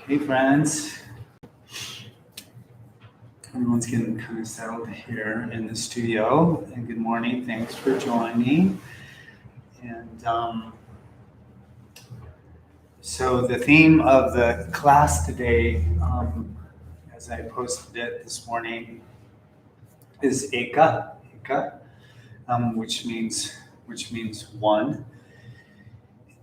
Hey friends, everyone's getting kind of settled here in the studio. And good morning, thanks for joining. And so the theme of the class today, as I posted it this morning, is Eka, which means one.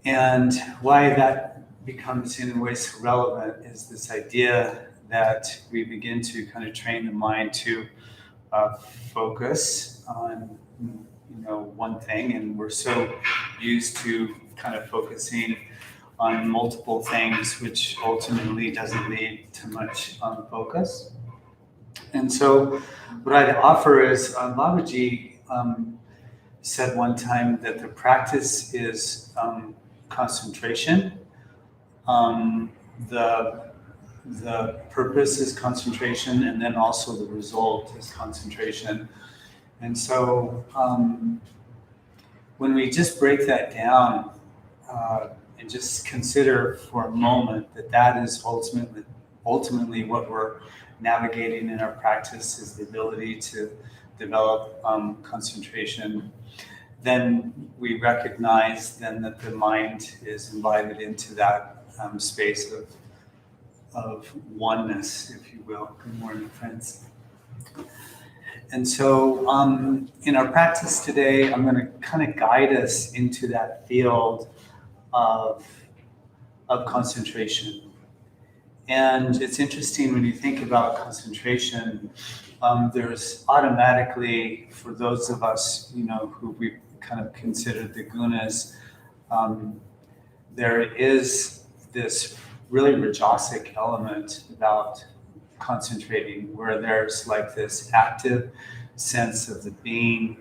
And why that becomes in a way so relevant is this idea that we begin to kind of train the mind to focus on one thing, and we're so used to kind of focusing on multiple things, which ultimately doesn't lead to much focus. And so, what I'd offer is Babaji said one time that the practice is concentration. Um, the the purpose is concentration, and then also the result is concentration. And so, when we just break that down and just consider for a moment that that is ultimately what we're navigating in our practice is the ability to develop concentration, then we recognize then that the mind is invited into that space of oneness, if you will. Good morning, friends. And so in our practice today, I'm going to kind of guide us into that field of concentration. And it's interesting when you think about concentration, there's automatically, for those of us, who we kind of consider the gunas, there is this really rajasic element about concentrating, where there's like this active sense of the being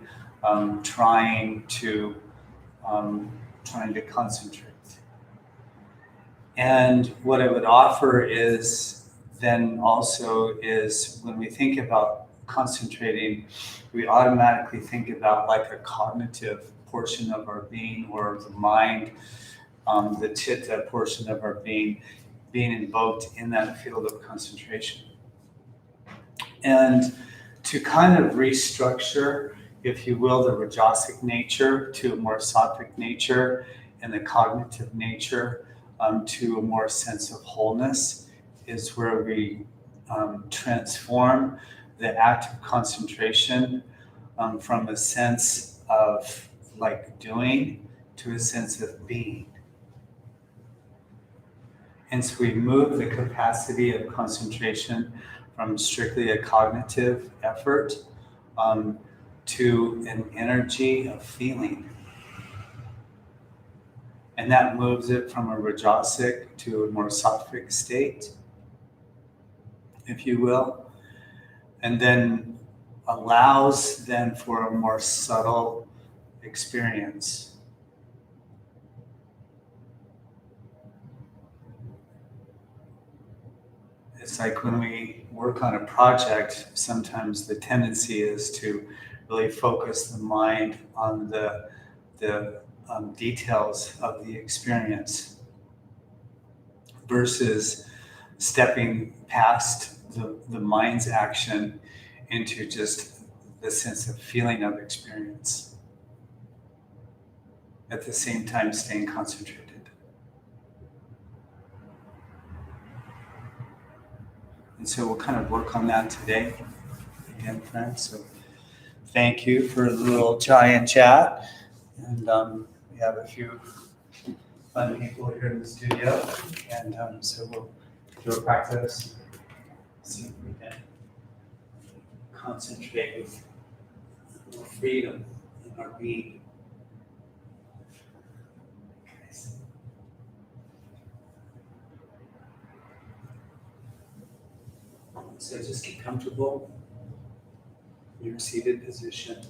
trying to concentrate. And what I would offer is then also is when we think about concentrating, we automatically think about like a cognitive portion of our being, or the mind, the chitta portion of our being invoked in that field of concentration. And to kind of restructure, if you will, the rajasic nature to a more sattvic nature, and the cognitive nature to a more sense of wholeness, is where we transform the act of concentration from a sense of like doing to a sense of being. And so we move the capacity of concentration from strictly a cognitive effort to an energy of feeling. And that moves it from a rajasic to a more sattvic state, if you will, and then allows then for a more subtle experience. It's like when we work on a project, sometimes the tendency is to really focus the mind on the details of the experience versus stepping past the mind's action into just the sense of feeling of experience, at the same time staying concentrated. And so we'll kind of work on that today, again, friends. So thank you for the little chai and chat. And we have a few fun people here in the studio. And so we'll do a practice, see if we can concentrate with more freedom in our being. So just get comfortable in your seated position.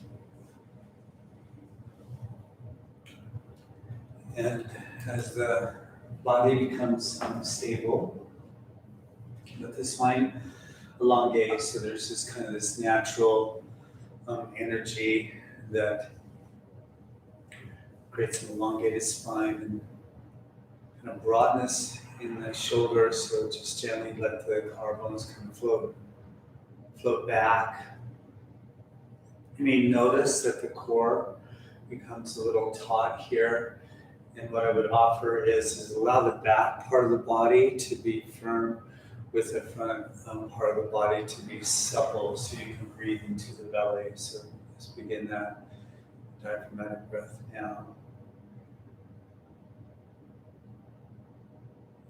And as the body becomes stable, let the spine elongate. So there's just kind of this natural energy that creates an elongated spine and kind of broadness in the shoulders, so just gently let the collarbones kind of float back. You may notice that the core becomes a little taut here. And what I would offer is allow the back part of the body to be firm with the front part of the body to be supple so you can breathe into the belly. So let's begin that diaphragmatic breath now.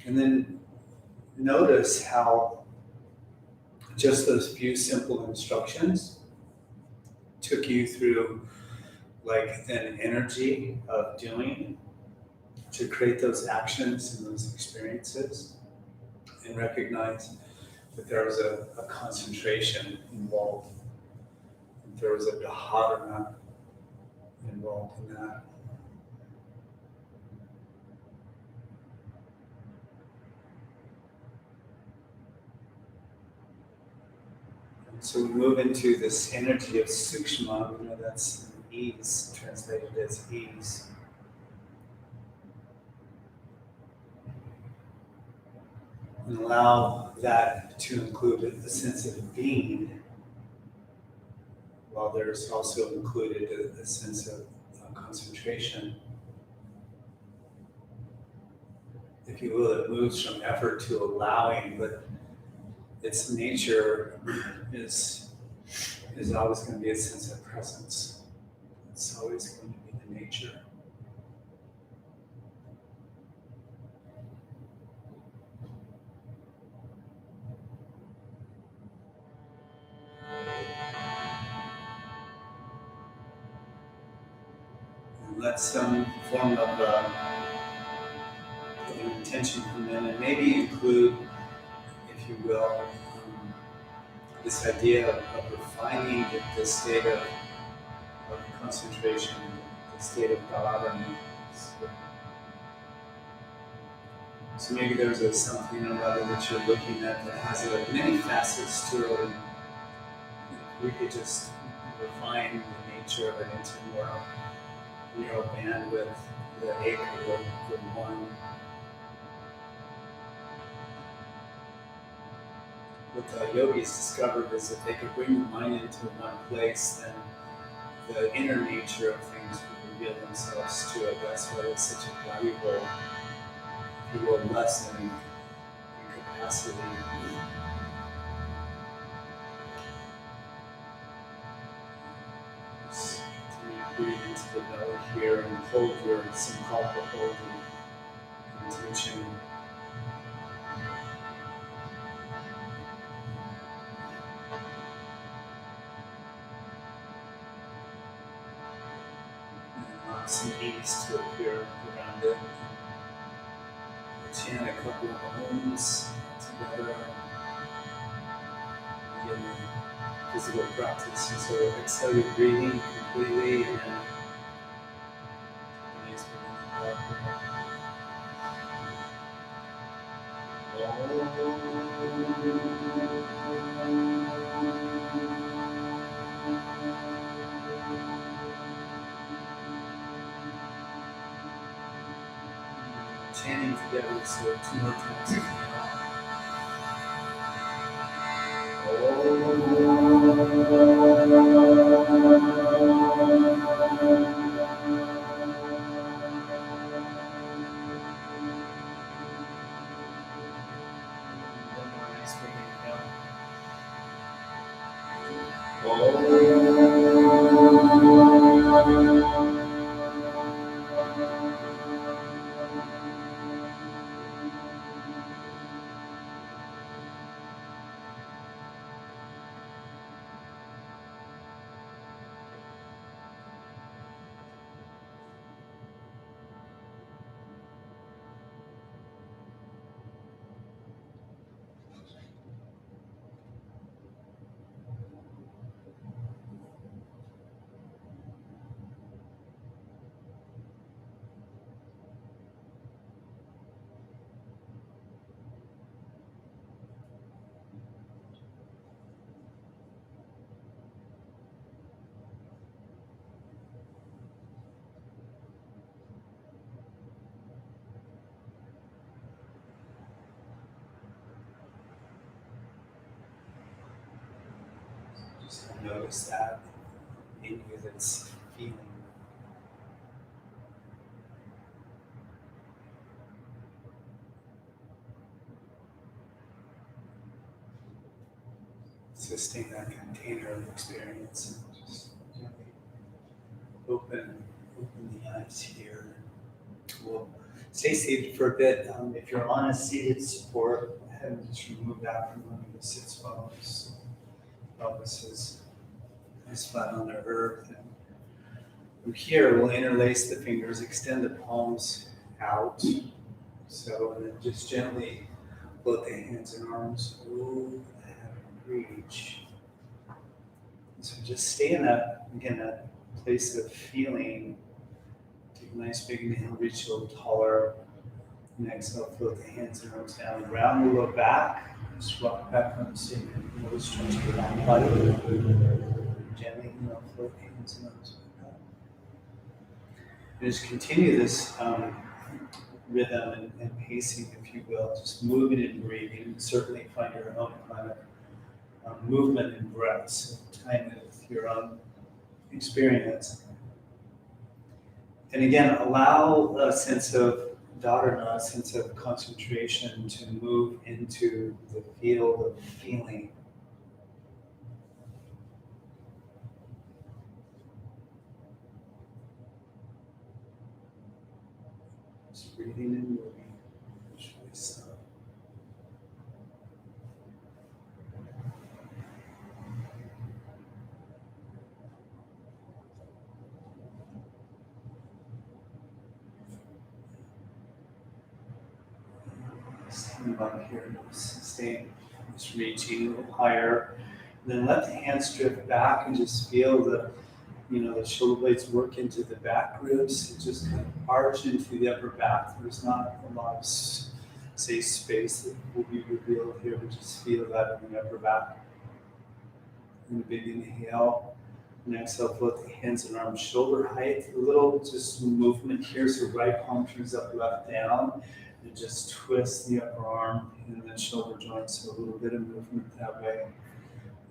And then notice how just those few simple instructions took you through like an energy of doing to create those actions and those experiences, and recognize that there was a concentration involved. That there was a dharana involved in that. And so we move into this energy of sukshma, we know that's ease, translated as ease. And allow that to include a sense of being, while there's also included a sense of concentration. If you will, it moves from effort to allowing, but its nature is always going to be a sense of presence. It's always going to be the nature. Let some form of an intention come in, and maybe include, if you will, this idea of refining the state of concentration, the state of dharana. So maybe there's something or other that you're looking at that has many facets to it, and we could just refine the nature of it into more narrow bandwidth, the acre, the one. What the yogis discovered is that they could bring the mind into one place, then the inner nature of things would reveal themselves to it. That's why it's such a valuable, if you will, lesson in capacity. Just continue to breathe into the belly here and hold your sankalpa, hold the intention. And some ease to appear around it. Chant a couple of ohms together. Again, physical practice. And so exhale your breathing completely, and then release breathing chanting together, so 2 more times. notice that in you that's feeling. Sustain that container of experience. Just gently open the eyes here. We'll stay seated for a bit. If you're on a seated support, go ahead and just remove that from under the sits bones. Pelvis is flat on the earth. And from here, we'll interlace the fingers, extend the palms out. So, and then just gently float the hands and arms over the head and reach. So just stay in that, again, that place of feeling. Take a nice big inhale, reach a little taller. And exhale, float the hands and arms down. Round the low back. Just rock back on the seat. Nose stretch the back body. Gently, float the hands and arms back up. And just continue this rhythm and pacing, if you will. Just moving and breathing. And certainly find your own kind of movement and breath. So time it with your own experience. And again, allow a sense of dharana, a sense of concentration to move into the field of feeling. Just breathing and moving. Stand up here, stay, just reaching a little higher. And then let the hands drift back and just feel the shoulder blades work into the back ribs. And just kind of arch into the upper back. There's not a lot of, space that will be revealed here, but just feel that in the upper back. And a big inhale. And exhale, float the hands and arms shoulder height. A little just movement here. So right palm turns up, left down. And just twist the upper arm and then shoulder joints. So a little bit of movement that way.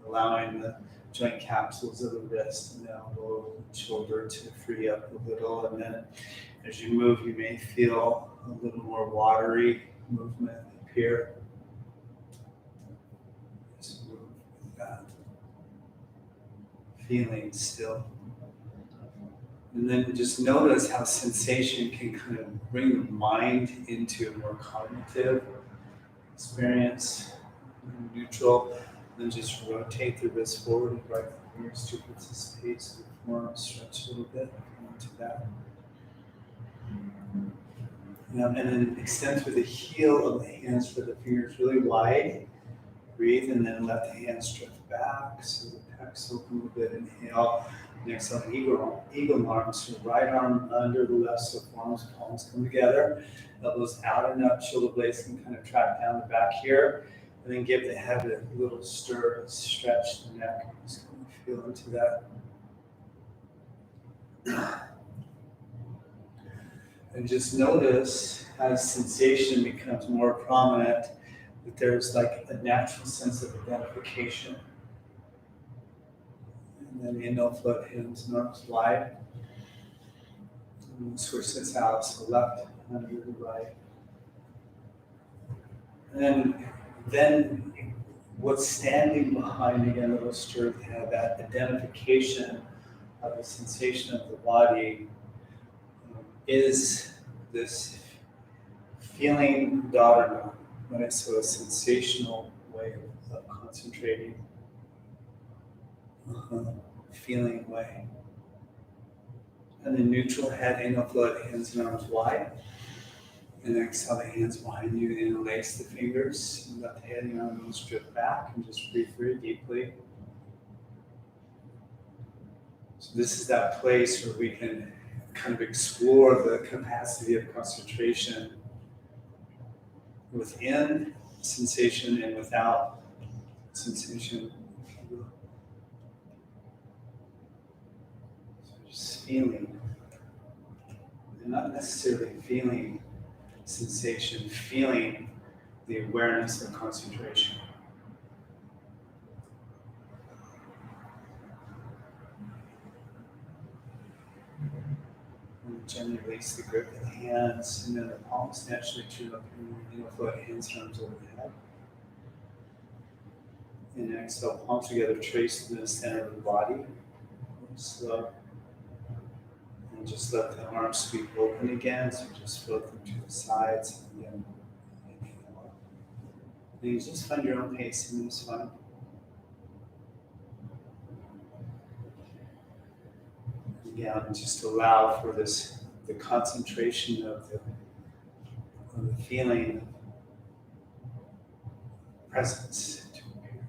Allowing the joint capsules of the wrist and the elbow and shoulder to free up a little. And then as you move, you may feel a little more watery movement up here. Just move with that. Feeling still. And then just notice how sensation can kind of bring the mind into a more cognitive experience, neutral. Then just rotate the wrist forward and right the fingers to participate. So the forearm stretch a little bit into that. And then extend through the heel of the hands for the fingers really wide. Breathe and then let the hands drift back. So the pecs open a little bit. Inhale. Next on eagle arms. So right arm under the left, so forearms, palms come together. Elbows out and up. Shoulder blades can kind of track down the back here. And then give the head a little stir, stretch the neck. Just kind of feel into that. And just notice as sensation becomes more prominent that there's like a natural sense of identification. And then inhale, float hands and arms wide. And switch this out, so left under the right. And then what's standing behind, again, it'll stir the head, that identification of the sensation of the body is this feeling dharana, right? So a sensational way of concentrating, feeling way. And then neutral head, inhale, float, hands and arms wide. And exhale the hands behind you, interlace the fingers, and let the head and arms drift back and just breathe very deeply. So this is that place where we can kind of explore the capacity of concentration within sensation and without sensation. So just feeling, and not necessarily feeling sensation, feeling the awareness of concentration. Gently release the grip of the hands, and then the palms naturally turn up, and you'll float hands and arms over the head. And exhale, palms together, trace to the center of the body. Slow. And just let the arms sweep open again, so just float them to the sides. And then inhale. And you just find your own pace in this one. Again, just allow for this, the concentration of the feeling of presence to appear.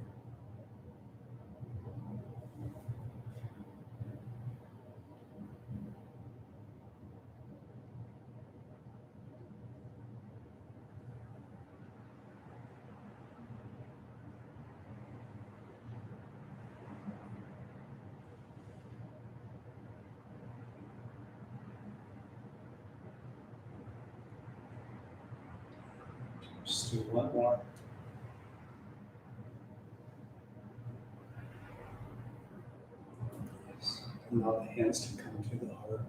Just do one more. Yes. Allow the hands to come to the heart.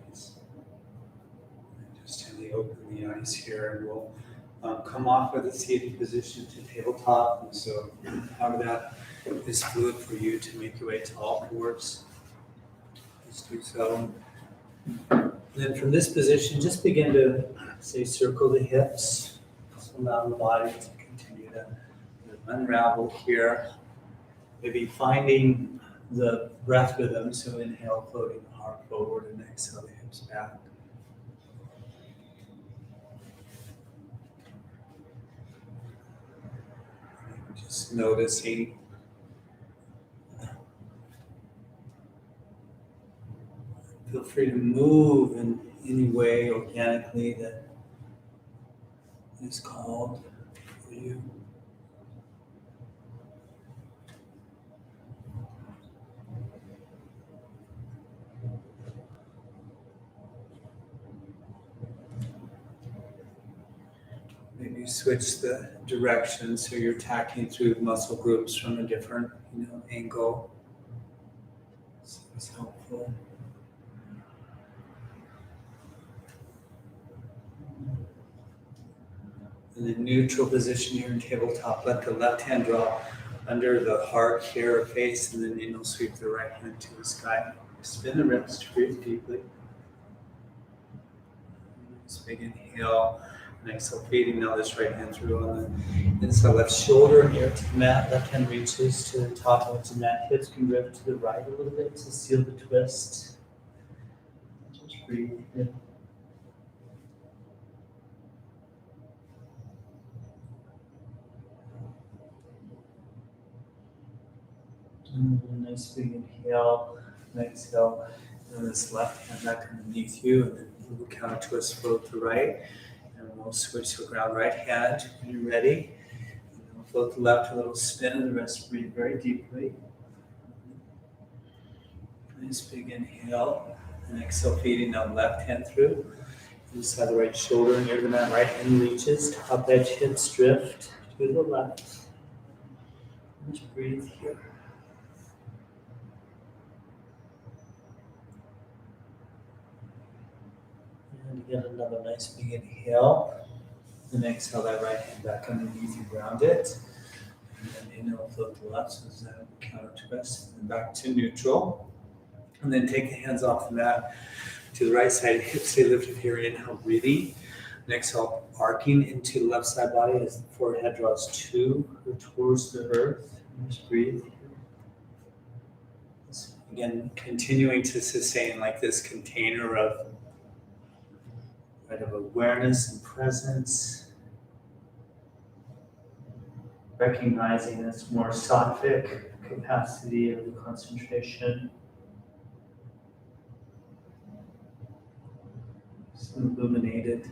Nice. And just gently open the eyes here, and we'll come off of the seated position to tabletop. And so, however that is fluid for you to make your way to all fours, just do so. And then from this position, just begin to say circle the hips. Just allow the body to continue to unravel here. Maybe finding the breath rhythm. So inhale, floating the heart forward, and exhale the hips back. Just noticing feel free to move in any way organically that is called for you. Maybe switch the direction so you're tacking through muscle groups from a different, angle. So it's helpful. In the neutral position here in tabletop, let the left hand drop under the heart here or face, and then you'll sweep the right hand to the sky. Spin the wrist, breathe deeply. Nice big inhale. And exhale, feeding now this right hand through on the inside left shoulder here to the mat. Left hand reaches to the top of the mat. Hips can drift to the right a little bit to seal the twist. Just breathe in. Nice big inhale and exhale. And this left hand back underneath you, and then a little counter twist, float to right. And we'll switch to ground right hand when you're ready. And then we'll float the left, a little spin of the wrist. Breathe very deeply. Nice big inhale. And exhale, feeding now left hand through. Inside the right shoulder near the mat. Right hand reaches. Top edge, hips drift to the left. Just breathe here. And again, another nice big inhale. And exhale that right hand back underneath you, ground it. And then inhale, float the left, so it's a counter twist. And back to neutral. And then take the hands off the mat to the right side. Hips stay lifted here. Inhale, breathing. And exhale, arcing into the left side body as the forehead draws to or towards the earth. And just breathe. Again, continuing to sustain like this container of awareness and presence, recognizing this more sattvic capacity of the concentration, some illuminated.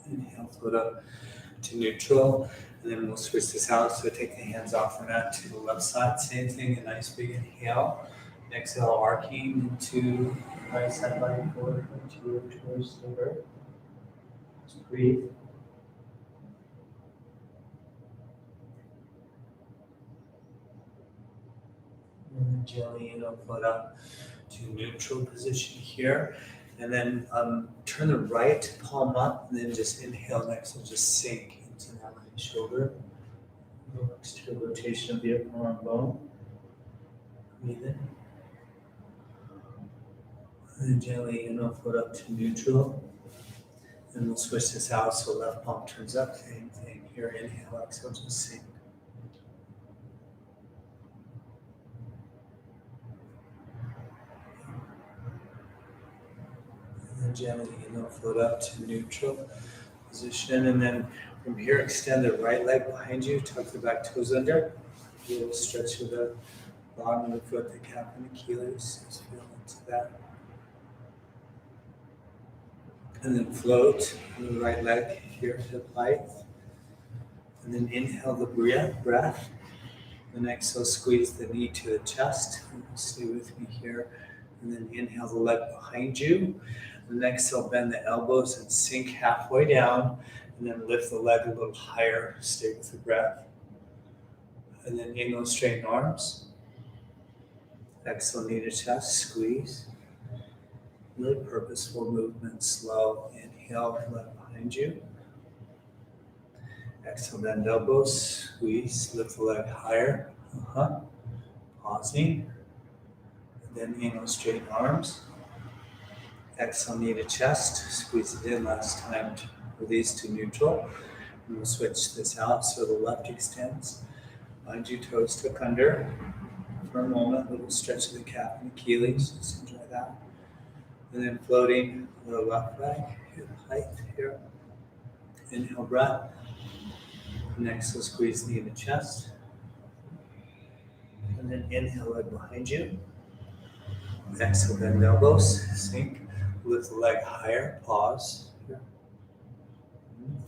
Inhale, float up to neutral. And then we'll switch this out. So take the hands off the mat to the left side. Same thing, a nice big inhale. Exhale, arcing into right side body forward towards the earth. Just breathe. And then gently float up to neutral position here. And then turn the right palm up, and then just inhale and exhale, just sink into that right shoulder. External rotation of the upper arm bone. Breathe in. And then gently float up to neutral. And we'll switch this out so left palm turns up. Same thing here. Inhale, exhale, just sink. And then gently float up to neutral position. And then from here, extend the right leg behind you. Tuck the back toes under. A little stretch of the bottom of the foot, the calf and Achilles. Just feel into that. And then float the right leg here, hip height. And then inhale the breath. Then exhale, squeeze the knee to the chest. Stay with me here. And then inhale the leg behind you. And then exhale, bend the elbows and sink halfway down. And then lift the leg a little higher. Stay with the breath. And then inhale, straighten arms. Exhale, knee to chest, squeeze. Really purposeful movement, slow. Inhale, leg behind you. Exhale, bend elbows, squeeze, lift the leg higher. Pausing. And then inhale, straighten arms. Exhale, knee to chest, squeeze it in last time. Release to neutral. And we'll switch this out so the left extends. Mind you, toes tuck under. For a moment, a little stretch of the calf and Achilles. Just enjoy that. And then floating the left leg, hip height here. Inhale, breath. And exhale, squeeze knee to chest. And then inhale, leg behind you. Exhale, bend elbows, sink. Lift the leg higher, pause.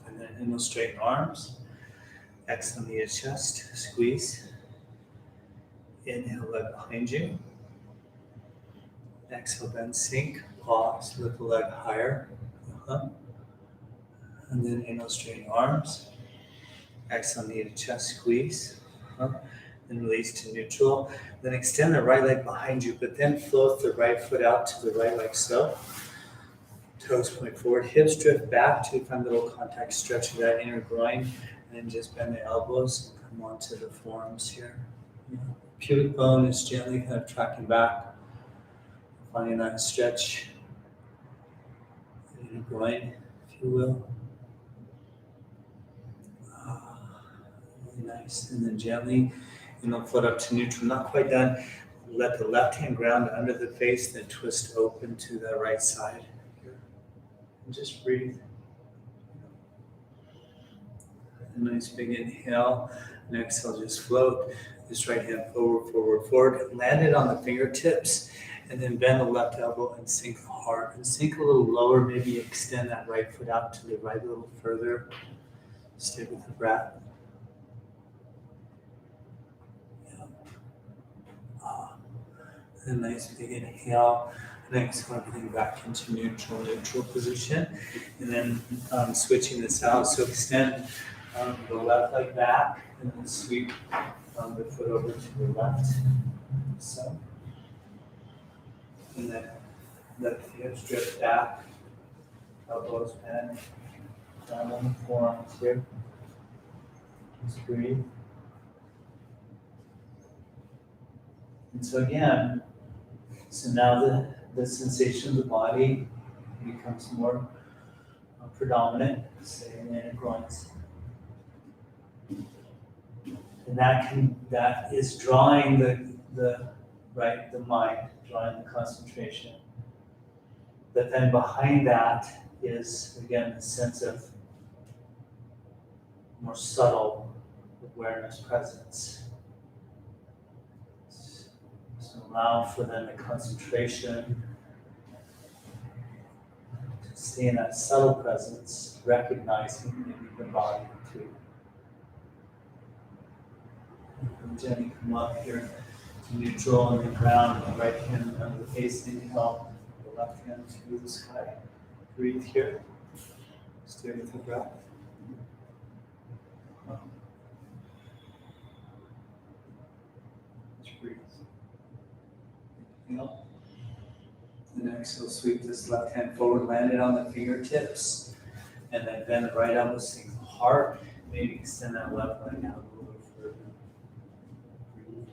And then inhale, straighten arms. Exhale, knee to chest, squeeze. Inhale, leg behind you. Exhale, bend, sink, pause, lift the leg higher. And then inhale, straighten arms. Exhale, knee to chest, squeeze. Then release to neutral. Then extend the right leg behind you, but then float the right foot out to the right like so. Toes point forward, hips drift back to find a little contact stretch of that inner groin. And then just bend the elbows and come onto the forearms here. Pubic bone is gently kind of tracking back. Finding that stretch in the groin, if you will. Really nice. And then gently, float up to neutral. Not quite done. Let the left hand ground under the face, then twist open to the right side. Here. And just breathe. A nice big inhale. And exhale, just float. This right hand forward, forward, forward. Land it on the fingertips. And then bend the left elbow and sink hard. And sink a little lower. Maybe extend that right foot out to the right a little further. Stay with the breath. A nice big inhale. And exhale, everything back into neutral position. And then switching this out. So extend the left leg back. And then sweep the foot over to the left. So. And then let the hips drift back, elbows bend, down on the forearms here. Just breathe. And so again, now the sensation of the body becomes more predominant, say in the inner groins. And that is drawing the mind, drawing the concentration. But then behind that is, again, the sense of more subtle awareness, presence. So allow for then the concentration to stay in that subtle presence, recognizing maybe the body too. And gently come up here to neutral on the ground, the right hand under the face, inhale, the left hand to the sky. Breathe here. Stay with the breath. Just breathe. Inhale. And exhale, sweep this left hand forward, land it on the fingertips, and then bend the right elbow, sink the heart. Maybe extend that left leg out a little further. Breathe.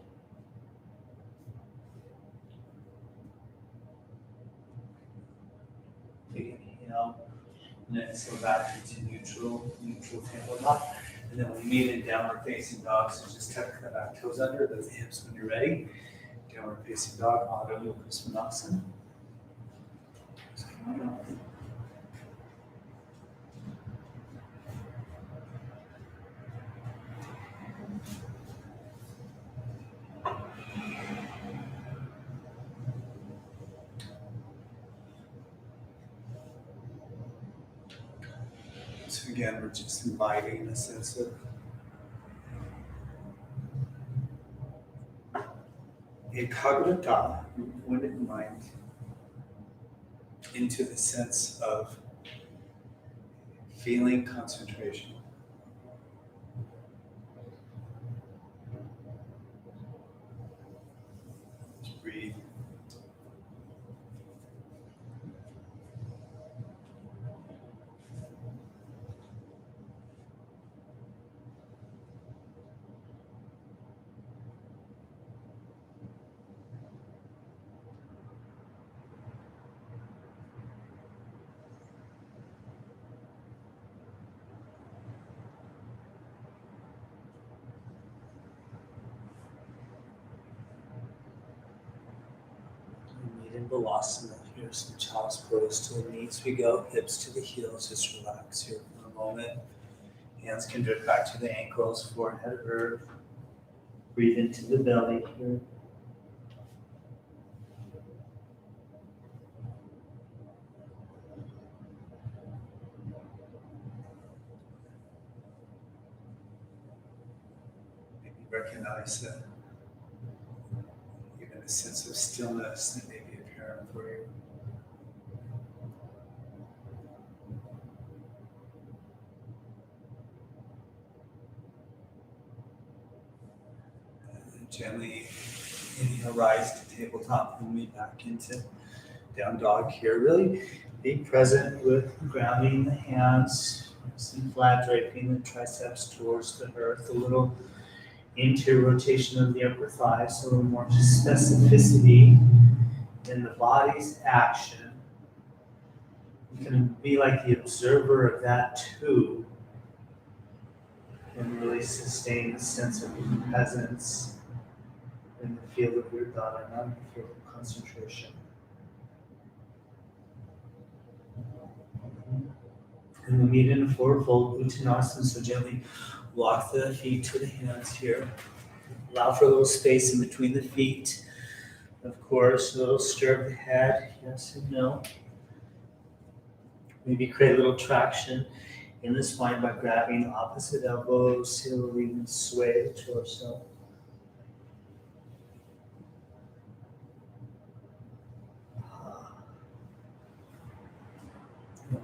Big inhale. And then exhale back into neutral tabletop. And then we meet in downward facing dog. So just tuck the back toes under, the hips when you're ready. Downward facing dog, Adho Mukha Svanasana. So again, we're just inviting a sense of ekagrata, one mind, into the sense of feeling concentration. Just breathe. In Balasana here, some child's pose to the knees we go, hips to the heels, just relax here for a moment. Hands can drift back to the ankles, forehead earth. Breathe into the belly here. Maybe recognize that even a sense of stillness that may be apparent for you. Gently inhale, rise to tabletop, and meet back into down dog here. Really be present with grounding the hands, some flat draping the triceps towards the earth, a little into rotation of the upper thighs, a little more specificity in the body's action. You can be like the observer of that too, and really sustain the sense of presence in the field of your thought and not in the field of concentration. And we meet in a forward fold, Uttanasana, so gently walk the feet to the hands here. Allow for a little space in between the feet. Of course, a little stir of the head, yes and no. Maybe create a little traction in the spine by grabbing opposite elbows, so you'll even sway the torso.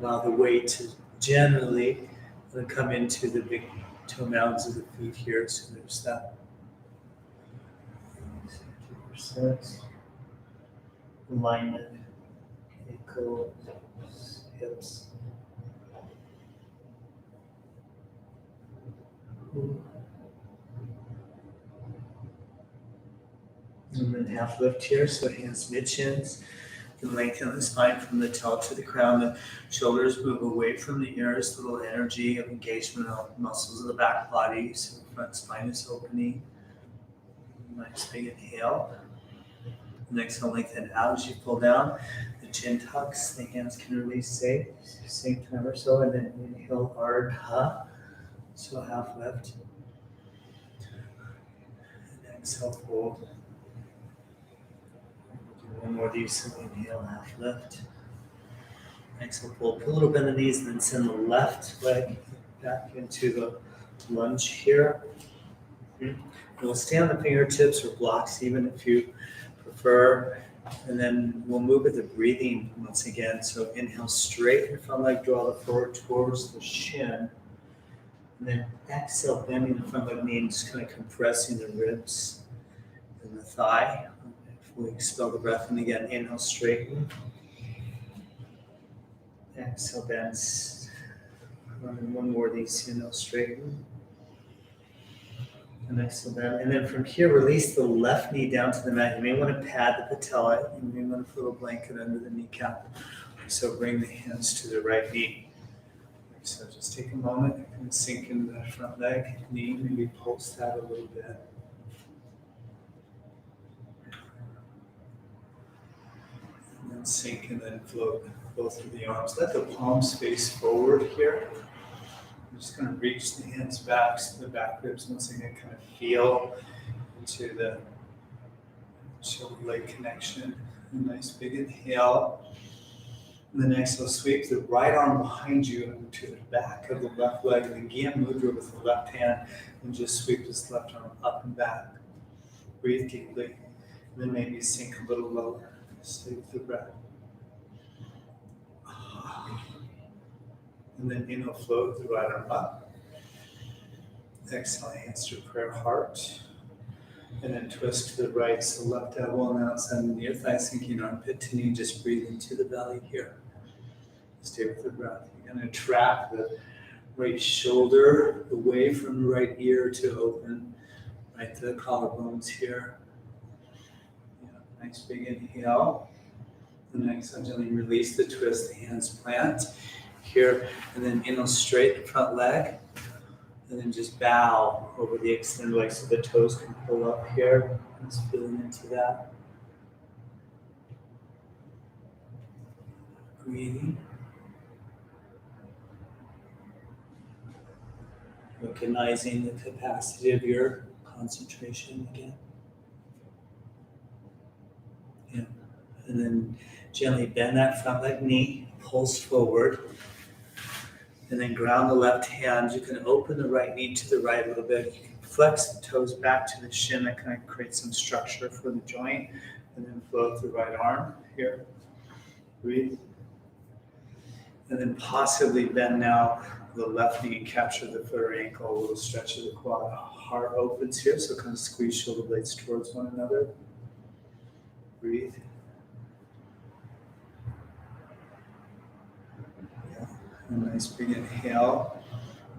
Allow the weight to generally come into the big toe mounds of the feet here, so there's that 50% alignment, ankles, hips. And then half lift here, so hands mid-chins. Lengthen the spine from the toe to the crown. The shoulders move away from the ears. Little energy of engagement of muscles of the back body. So the front spine is opening. Nice big inhale. And exhale, lengthen out as you pull down. The chin tucks. The hands can release safe. Same time or so. And then inhale, ardha. So half lift. And exhale, fold. One more deep inhale, half lift. Exhale, fold. Put a little bend in the knees and then send the left leg back into the lunge here. And we'll stay on the fingertips or blocks even if you prefer. And then we'll move with the breathing once again. So inhale, straighten your front leg, draw the forward towards the shin. And then exhale, bending the front leg knee and just kind of compressing the ribs and the thigh. If we expel the breath in again, inhale, straighten. Exhale, bend. One more of these, inhale, straighten. And exhale, bend. And then from here, release the left knee down to the mat. You may want to pad the patella. You may want to put a little blanket under the kneecap. So bring the hands to the right knee. So just take a moment and sink into that front leg, knee, maybe pulse that a little bit. And then sink and then float both of the arms. Let the palms face forward here. I'm just going to reach the hands back to the back ribs. Once again, kind of feel into the shoulder leg connection. A nice big inhale. And then exhale, sweep the right arm behind you to the back of the left leg. And again, mudra with the left hand and just sweep this left arm up and back. Breathe deeply. And then maybe sink a little lower. Stay with the breath. And then inhale, float the right arm up. Exhale, hands to prayer heart. And then twist to the right, so left elbow on the outside of the near thigh, sinking armpit to knee. Just breathe into the belly here. Stay with the breath. You're going to trap the right shoulder away from the right ear to open right to the collarbones here. Yeah, nice big inhale. And exhale, gently release the twist, the hands plant here. And then inhale, straight the front leg. And then just bow over the extended leg so the toes can pull up here. Just feeling into that. Breathing. Recognizing the capacity of your concentration again. Yeah. And then gently bend that front leg knee, pulse forward. And then ground the left hand. You can open the right knee to the right a little bit. You can flex the toes back to the shin. That kind of creates some structure for the joint. And then float the right arm here. Breathe. And then possibly bend now the left knee and capture the foot or ankle. A little stretch of the quad. Heart opens here, so kind of squeeze shoulder blades towards one another. Breathe. A nice big inhale.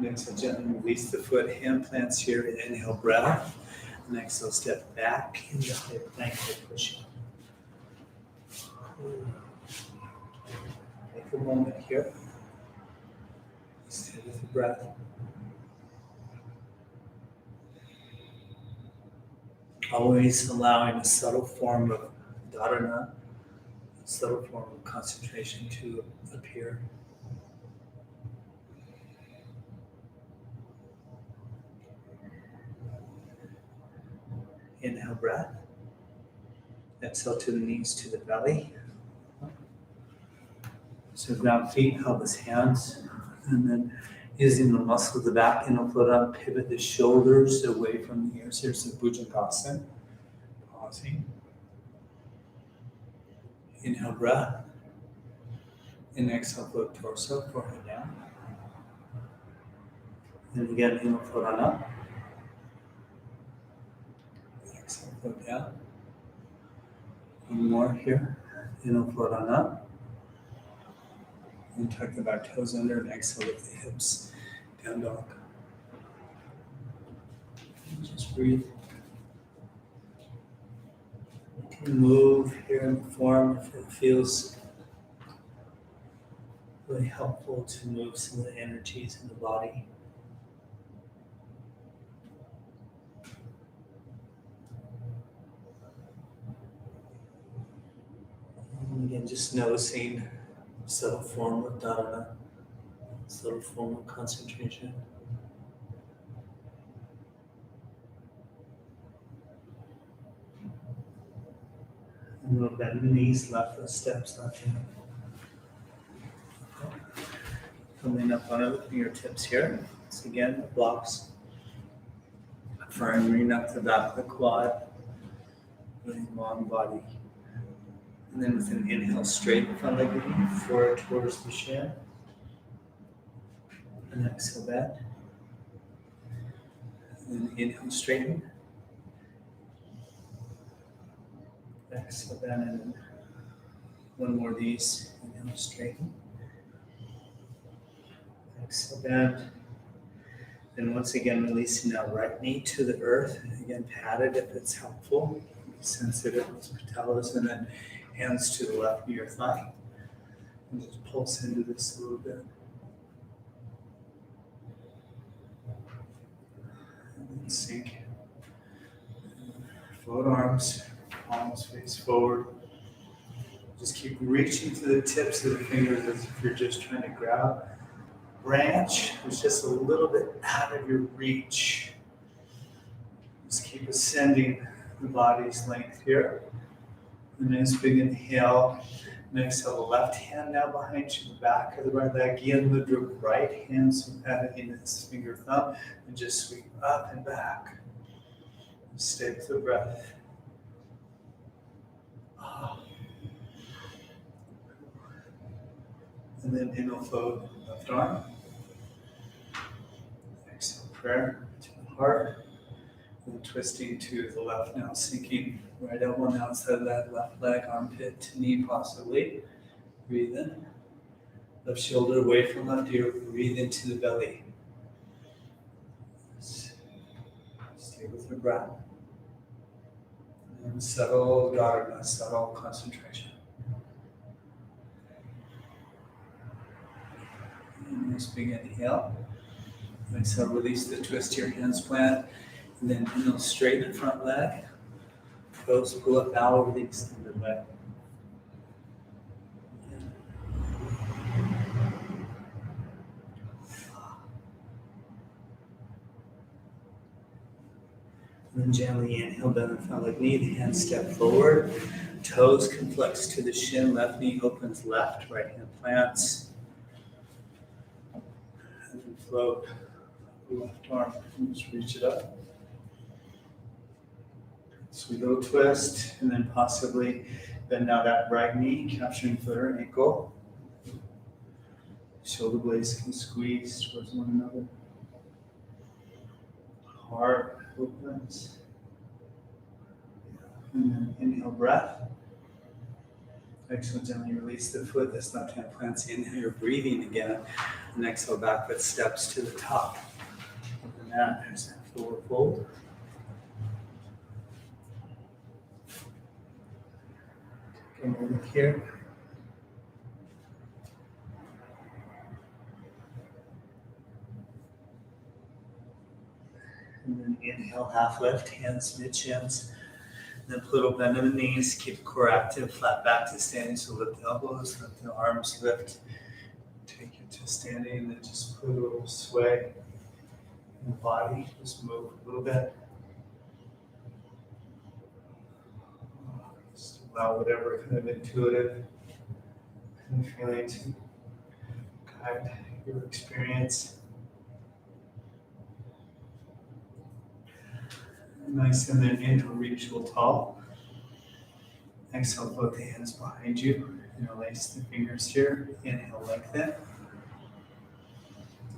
Next, gently release the foot, hand plants here. Inhale, breath. And exhale, step back into high plank or push up. Take a moment here. Stay with the breath. Always allowing a subtle form of dharana, a subtle form of concentration to appear. Inhale, breath. Exhale to the knees, to the belly. So ground feet, pelvis, hands. And then using the muscle of the back, inhale, float up, pivot the shoulders away from the ears. Here's the Bhujangasana. Pausing. Inhale, breath. And exhale, float torso, forehead down. And again, inhale, float on up. Exhale, float down. One more here. Inhale, float on up. And tuck the back toes under and exhale with the hips. Down dog. Just breathe. You can move here in the form if it feels really helpful to move some of the energies in the body. And again, just noticing subtle form of dharana, subtle form of concentration. And we'll bend the knees, left foot steps, left hand. Okay. Coming up on the fingertips here. So again, blocks Firing up the back of the quad, really long body. And then with an inhale, straighten front leg forward towards the shin. And exhale, bend. And then inhale, straighten. Exhale, bend, and then one more of these. Inhale, straighten. Exhale, bend. And once again, releasing that right knee to the earth. Again, pat it if it's helpful. Be sensitive with patellas, and then hands to the left knee or thigh. And just pulse into this a little bit. And then sink. Float arms, palms face forward. Just keep reaching to the tips of the fingers as if you're just trying to grab. Branch is just a little bit out of your reach. Just keep ascending the body's length here. And nice big inhale. And exhale, the left hand now behind you, the back of the right leg. Again, move your right hand, so pat it in this finger thumb, and just sweep up and back. Stay with the breath. And then inhale, float left arm. Exhale, prayer to the heart. And then twisting to the left now, sinking right elbow on the outside of that left leg, armpit to knee possibly. Breathe in. Left shoulder away from left ear. Breathe into the belly. Stay with your breath. And subtle dharana, subtle concentration. And nice big inhale. Exhale, release the twist to your hands plant. And then inhale, straighten the front leg. Toes pull up now over the extended leg. And then gently inhale, bend the front leg knee, the hands step forward. Toes can flex to the shin, left knee opens left, right hand plants. And then float left arm, just reach it up. So we go twist, and then possibly bend now that right knee, capturing foot or ankle. Shoulder blades can squeeze towards one another. Heart opens. And then inhale, breath. Exhale, gently release the foot. This left hand plants. Inhale, you're breathing again. And exhale, back foot steps to the top of the mat. There's that forward fold. Take a moment here. And then inhale, half lift, hands mid-shins. Then put a little bend in the knees, keep the core active, flat back to standing. So lift the elbows, lift the arms, lift. Take it to standing, and then just put a little sway in the body. Just move a little bit. Just allow whatever kind of intuitive kind of feeling to guide your experience. Nice, and then inhale, reach real tall. Exhale, both the hands behind you. Interlace the fingers here. Inhale, lengthen.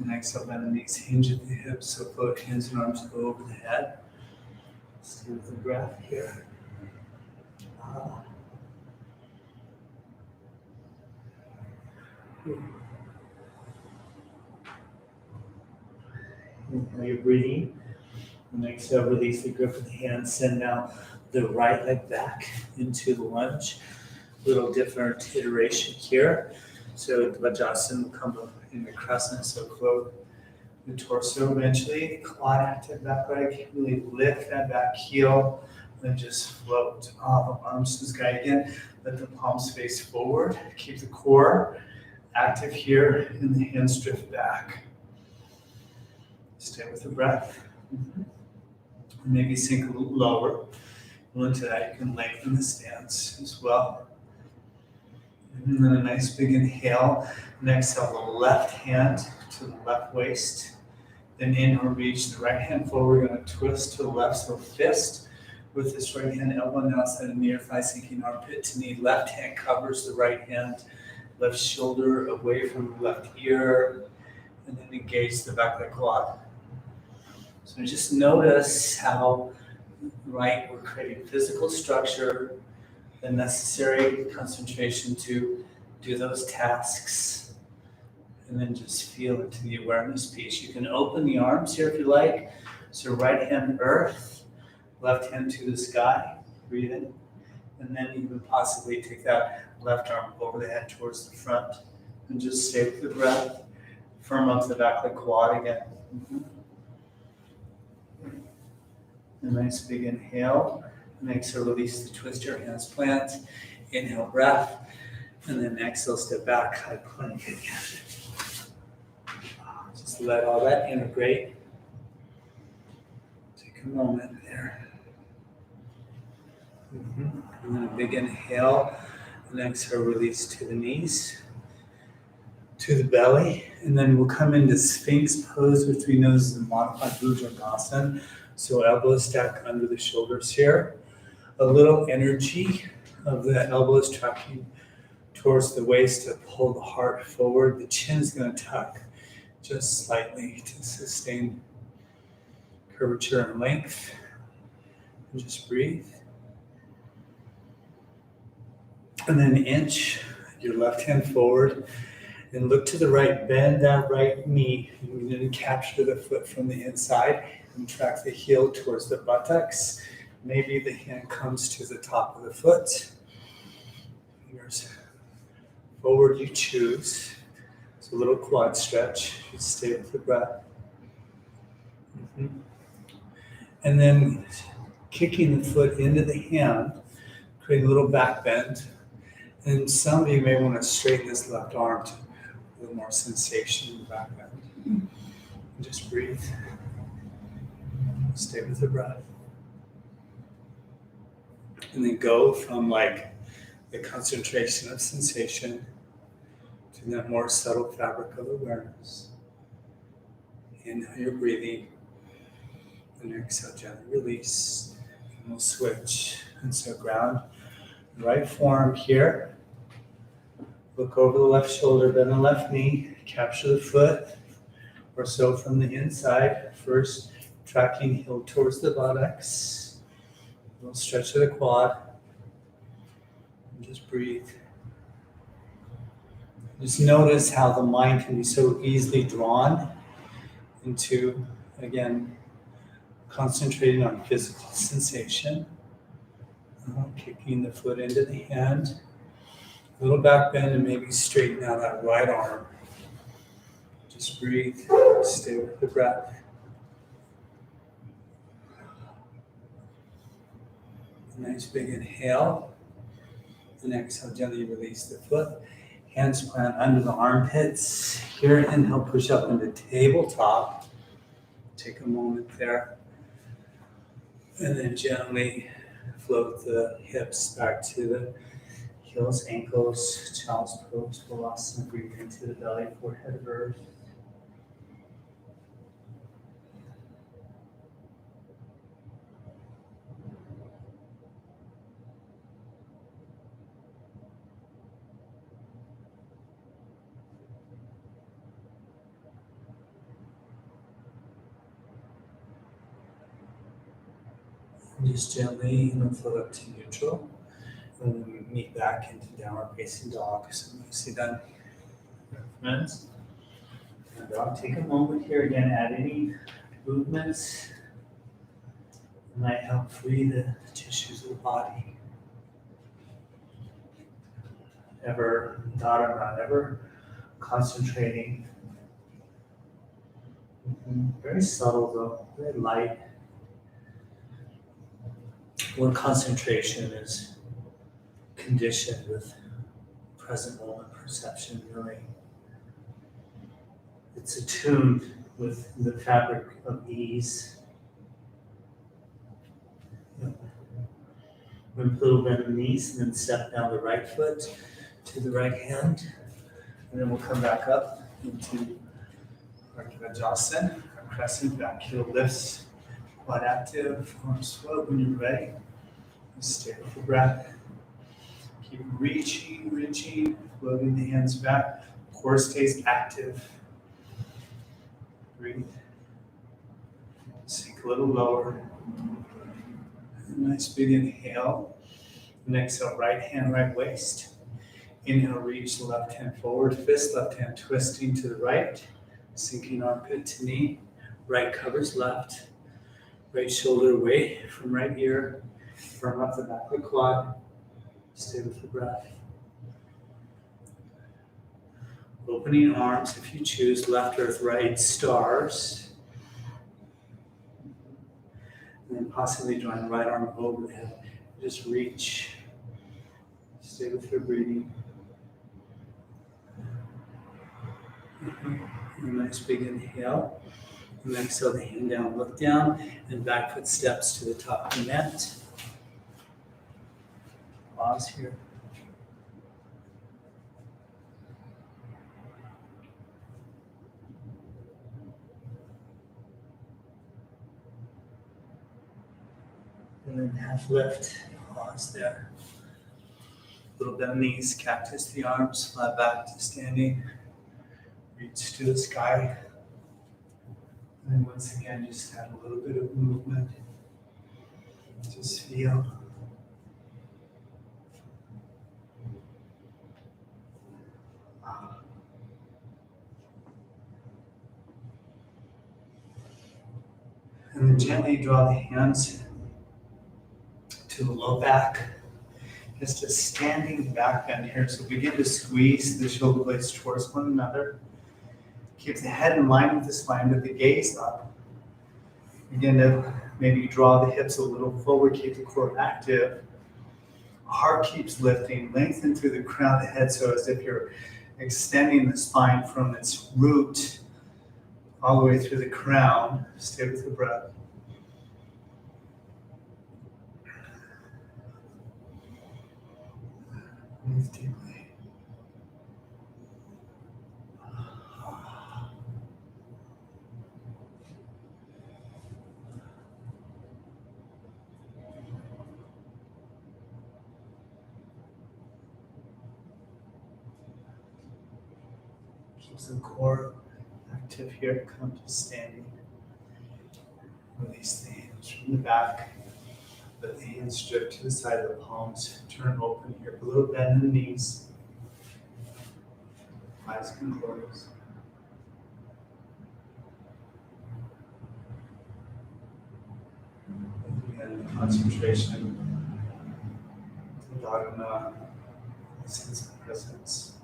And exhale, bend the knees, hinge at the hips, so both hands and arms go over the head. Stay with the breath here. Inhale, you're breathing. And exhale, release the grip of the hands. Send now the right leg back into the lunge. Little different iteration here. So Vajrasana will come up in the crescent, so float the torso eventually. Quad active back leg. Really lift that back heel. Then just float. Arms to the sky again. Let the palms face forward. Keep the core active here, and the hands drift back. Stay with the breath. Maybe sink a little lower. Into that, you can lengthen the stance as well. And then a nice big inhale. And exhale, the left hand to the left waist. Then inhale, reach the right hand forward. We're going to twist to the left, so fist with this right hand, elbow on the outside of the near thigh, sinking armpit to knee. Left hand covers the right hand, left shoulder away from the left ear, and then engage the back of the quad. So just notice how, right, we're creating physical structure, the necessary concentration to do those tasks, and then just feel into the awareness piece. You can open the arms here if you like. So right hand earth, left hand to the sky, breathe in, and then even possibly take that left arm over the head towards the front, and just stay with the breath. Firm up the back of the quad again. A nice big inhale, and exhale, release the twist your hands plant. Inhale, breath, and then exhale, step back, high plank again. Just let all that integrate. Take a moment there. And then a big inhale, and exhale, release to the knees, to the belly, and then we'll come into Sphinx pose, which we know is the modified Bhujangasana. So elbows stack under the shoulders here. A little energy of the elbows tracking towards the waist to pull the heart forward. The chin's going to tuck just slightly to sustain curvature and length. And just breathe. And then inch your left hand forward and look to the right. Bend that right knee. And then capture the foot from the inside and track the heel towards the buttocks. Maybe the hand comes to the top of the foot. Fingers forward, you choose. It's a little quad stretch. You stay with the breath. And then kicking the foot into the hand, creating a little back bend. And some of you may want to straighten this left arm to a little more sensation in the back bend. And just breathe. Stay with the breath. And then go from like the concentration of sensation to that more subtle fabric of awareness. Inhale your breathing, and exhale, gently release, and we'll switch. And so ground the right forearm here. Look over the left shoulder, bend the left knee, capture the foot or so from the inside. First, tracking heel towards the buttocks. A little stretch of the quad. And just breathe. Just notice how the mind can be so easily drawn into, again, concentrating on physical sensation. Kicking the foot into the hand. A little back bend and maybe straighten out that right arm. Just breathe. Stay with the breath. A nice big inhale. And exhale, gently release the foot. Hands plant under the armpits. Here, inhale, push up into tabletop. Take a moment there. And then gently float the hips back to the heels, ankles, child's pose, Balasana. Breathe into the belly, forehead of earth. And just gently float up to neutral. And then we meet back into downward facing dog. So nicely done, friends. And dog, take a moment here again. Add any movements that might help free the tissues of the body. Ever thought about ever concentrating? Very subtle though, very light. Where concentration is conditioned with present moment perception, really. It's attuned with the fabric of ease. Little bend in the knees, and then step down the right foot to the right hand. And then we'll come back up into Ardha Vajrasana, our crescent, back heel lifts, quad active, arms float when you're ready. Stay with the breath. Keep reaching, floating the hands back. Core stays active. Breathe. Sink a little lower. Nice big inhale. And exhale, right hand, right waist. Inhale, reach the left hand forward, fist, left hand twisting to the right. Sinking armpit to knee. Right covers left. Right shoulder away from right ear. Firm up the back of the quad. Stay with the breath. Opening arms, if you choose, left earth, right stars. And then possibly drawing the right arm overhead. Just reach. Stay with your breathing. A nice big inhale. And exhale the hand down, look down, and back foot steps to the top of the mat. Pause here. And then half lift, pause there. Little bend in the knees, cactus the arms, flat back to standing. Reach to the sky. And then once again, just have a little bit of movement. Just feel. And then gently draw the hands to the low back. Just a standing back bend here. So begin to squeeze the shoulder blades towards one another. Keep the head in line with the spine, with the gaze up. Begin to maybe draw the hips a little forward, keep the core active. Heart keeps lifting, lengthen through the crown of the head, so as if you're extending the spine from its root all the way through the crown. Stay with the breath. Breathe deeply. Keep the core active here. Come to standing. Release the hands from the back. Let the hands drift to the side of the palms. Turn open here. A little bend in the knees. Eyes can close. Again, concentration. Dharma. Sense of presence.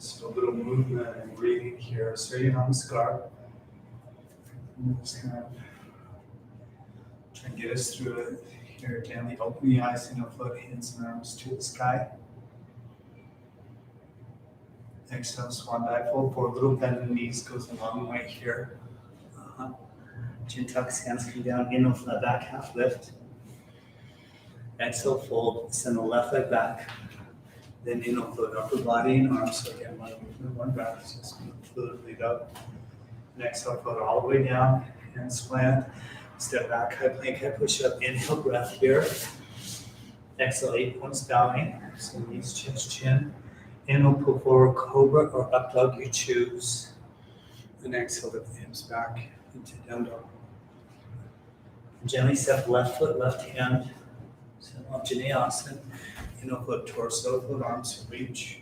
So a little movement and breathing here. Surya Namaskar. Just kind of try and get us through it here. Gently open the eyes and float hands and arms to the sky. Exhale, swan dive, fold forward. Little bend in the knees goes a long way here. Chin tucks, hands come down. Inhale, flat back, half lift. Exhale, fold. Send the left leg back. Then inhale, float upper body and arms. So again, one movement, one breath. Just move fluidly up. And exhale, float all the way down. Hands plant. Step back, high plank, high push up. Inhale, breath here. Exhale, 8 points bowing. So knees, chest, chin. Inhale, pull forward, cobra or up dog, you choose. And exhale, lift the hips back into down dog. Gently step left foot, left hand. So Anjaneyasana. Inhale, float torso, float arms, reach.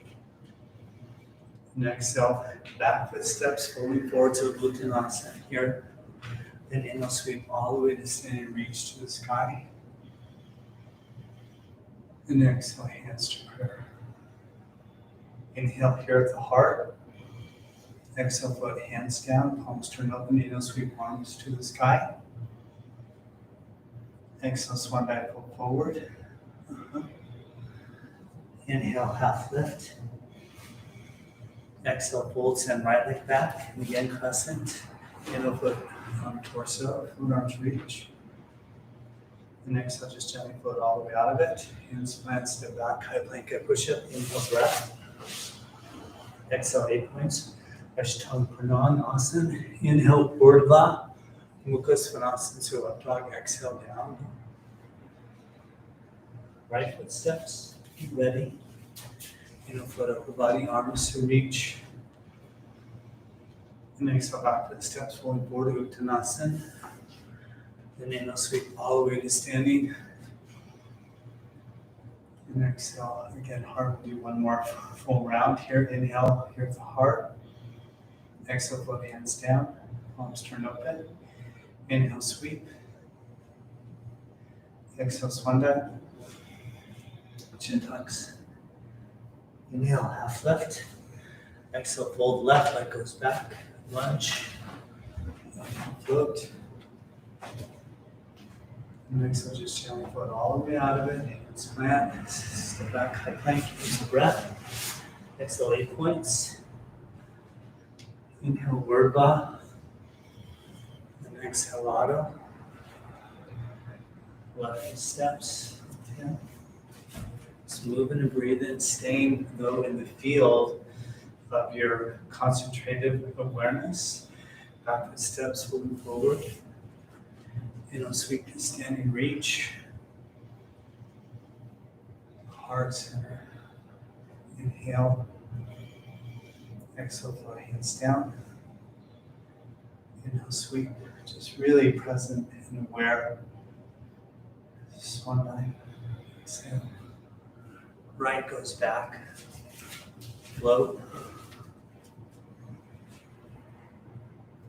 And exhale, back foot steps, folding forward to Uttanasana here. Then inhale, sweep all the way to standing, reach to the sky. And exhale, hands to prayer. Inhale here at the heart. Exhale, float hands down, palms turn open. Inhale, sweep arms to the sky. Exhale, swan dive, pull forward. Inhale, half lift. Exhale, fold, send right leg back. And again, crescent. Inhale, foot on the torso, forearms reach. And exhale, just gently float all the way out of it. Hands plant, step back, high plank, push-up, inhale, breath. Exhale, 8 points. Ashtanga Pranayama. Inhale, Urdhva Mukha Svanasana, so up dog. Exhale, down. Right foot steps, be ready. Inhale, float up the body, arms to reach. And exhale, back foot steps, rolling forward to Uttanasana. Then inhale, sweep all the way to standing. And exhale, again, heart, we'll do one more full round here. Inhale, here at the heart. Exhale, float the hands down, palms turn open. Inhale, sweep. Exhale, swan dive. Chin tucks. Inhale, half lift. Exhale, fold left, leg goes back. Lunge. Float. And exhale, just gently float all the way out of it. Hands plant. Step back, high plank. Use the breath. Exhale, 8 points. Inhale, Urdhva. And exhale, Adho. Left steps. Yeah. Just moving and breathing, staying though in the field of your concentrated awareness. Backward steps, moving forward. Sweep to standing reach. Heart center. Inhale. Exhale, float hands down. Inhale, sweep. Just really present and aware. Swan dive. Exhale. Right goes back. Float.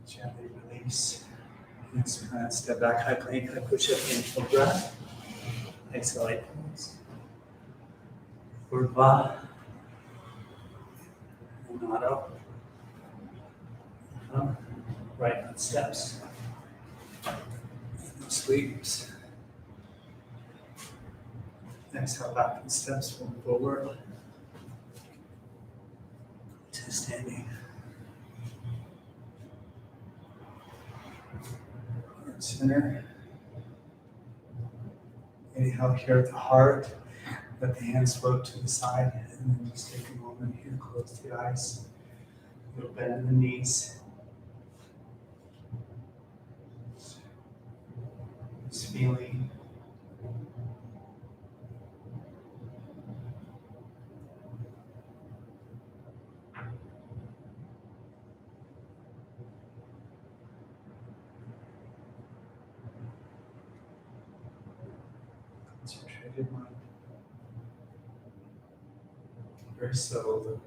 Gently release. Hands plant, step back, high plank, high push-up, inhale, breath. Exhale, 8 points. Urdhva. Adho. Right foot steps. Sweeps. Exhale, back foot steps, move forward to standing. Heart center. Inhale here at the heart. Let the hands float to the side, and then just take a moment here, close the eyes, a little bend in the knees. Just feeling concentrated mind. Very subtle.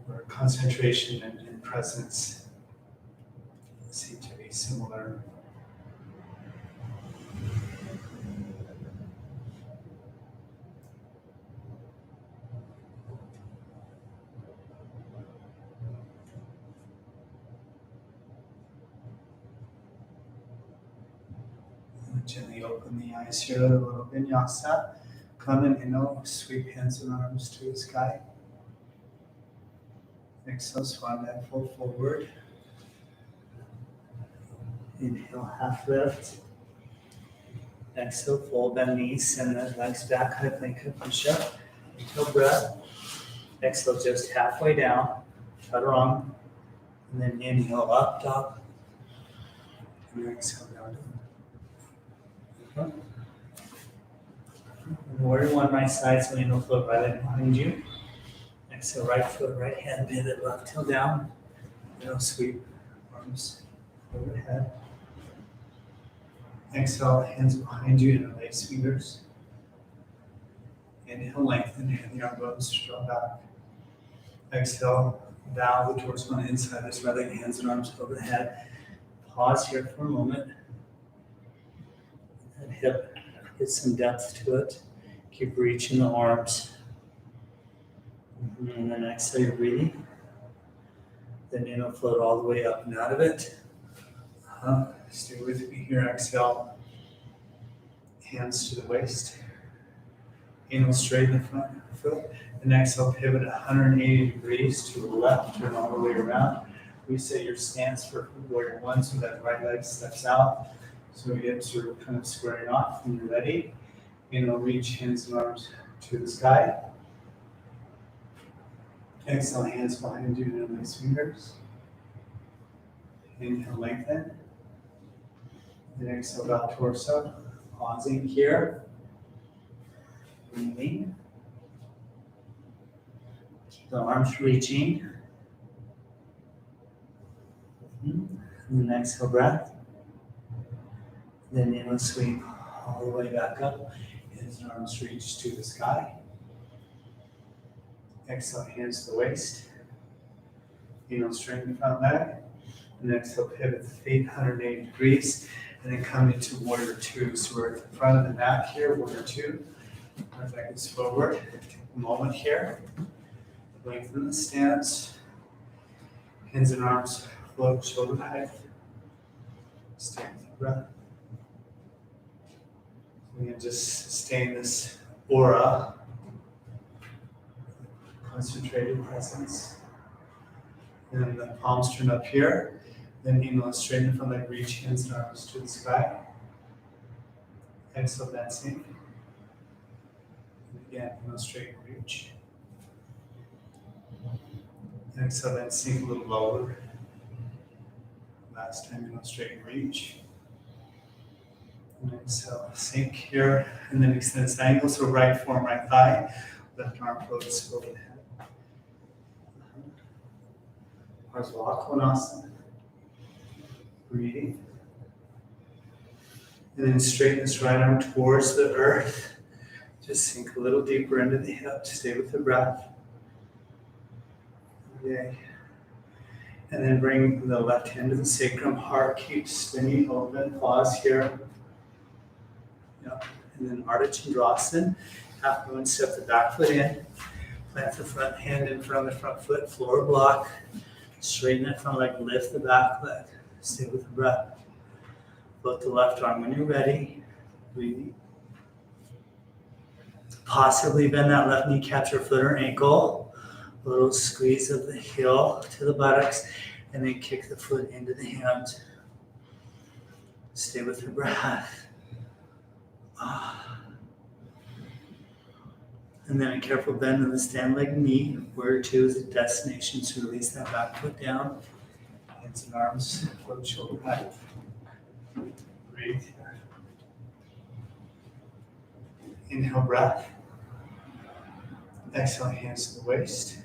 Where concentration and presence seem to be similar. Gently open the eyes here, a little vinyasa. Come and inhale, sweep hands and arms to the sky. Exhale, swan dive, fold forward. Inhale, half lift. Exhale, fold, bend knees, send the legs back, high plank, hip push up. Inhale, breath. Exhale, just halfway down, chaturanga. And then inhale, up dog. And exhale, down. Warrior one, right side, so inhale, float right leg behind you. Exhale, right foot, right hand, bend it left heel down. Inhale, sweep, arms overhead. Exhale, hands behind you, interlace fingers. Inhale, lengthen, hand the arm bones, draw back. Exhale, bow the torso on the inside, this right leg, hands and arms overhead. Pause here for a moment. That hip, get some depth to it. Keep reaching the arms. And then exhale, you're breathing. Then inhale, float all the way up and out of it. Stay with me here. Exhale. Hands to the waist. Inhale, straighten the front foot. And exhale, pivot 180 degrees to the left, turn all the way around. Reset your stance for warrior one so that right leg steps out. So hips are kind of squaring off when you're ready. Inhale, reach hands and arms to the sky. Exhale, hands behind you, interlace fingers. Inhale, lengthen. Then exhale, bow torso. Pausing here. Breathing. Keep the arms reaching. And then exhale, breath. Then inhale, sweep all the way back up. Hands and arms reach to the sky. Exhale, hands to the waist. Inhale, straighten the front leg. And exhale, pivot the feet 180 degrees. And then come into warrior two. So we're at the front of the mat here, warrior two. Right leg is forward. Take a moment here. Lengthen the stance. Hands and arms float shoulder height. Stay with the breath. We can just sustain this aura, concentrated presence. And then the palms turn up here. Then inhale, straighten from leg, reach hands and arms to the sky. Exhale, bend, sink. And again, inhale, straighten, reach. Exhale, bend, sink a little lower. Last time, inhale, straighten, reach. And exhale, sink here, and then extend this angle. So right forearm, right thigh, left arm floats over the head. Parsvakonasana. Breathing. And then straighten this right arm towards the earth. Just sink a little deeper into the hip. Stay with the breath. Okay. And then bring the left hand to the sacrum. Heart keeps spinning open. Pause here. Yep. And then Ardha Chandrasana. Half moon, step the back foot in. Plant the front hand in front of the front foot. Floor block. Straighten that front leg. Lift the back leg. Stay with the breath. Float the left arm when you're ready. Breathing. Possibly bend that left knee, catch your foot or ankle. A little squeeze of the heel to the buttocks. And then kick the foot into the hand. Stay with the breath. And then a careful bend of the stand leg knee. Warrior two is the destination, so release that back foot down. Hands and arms float shoulder height. Breathe. Inhale, breath. Exhale, hands to the waist.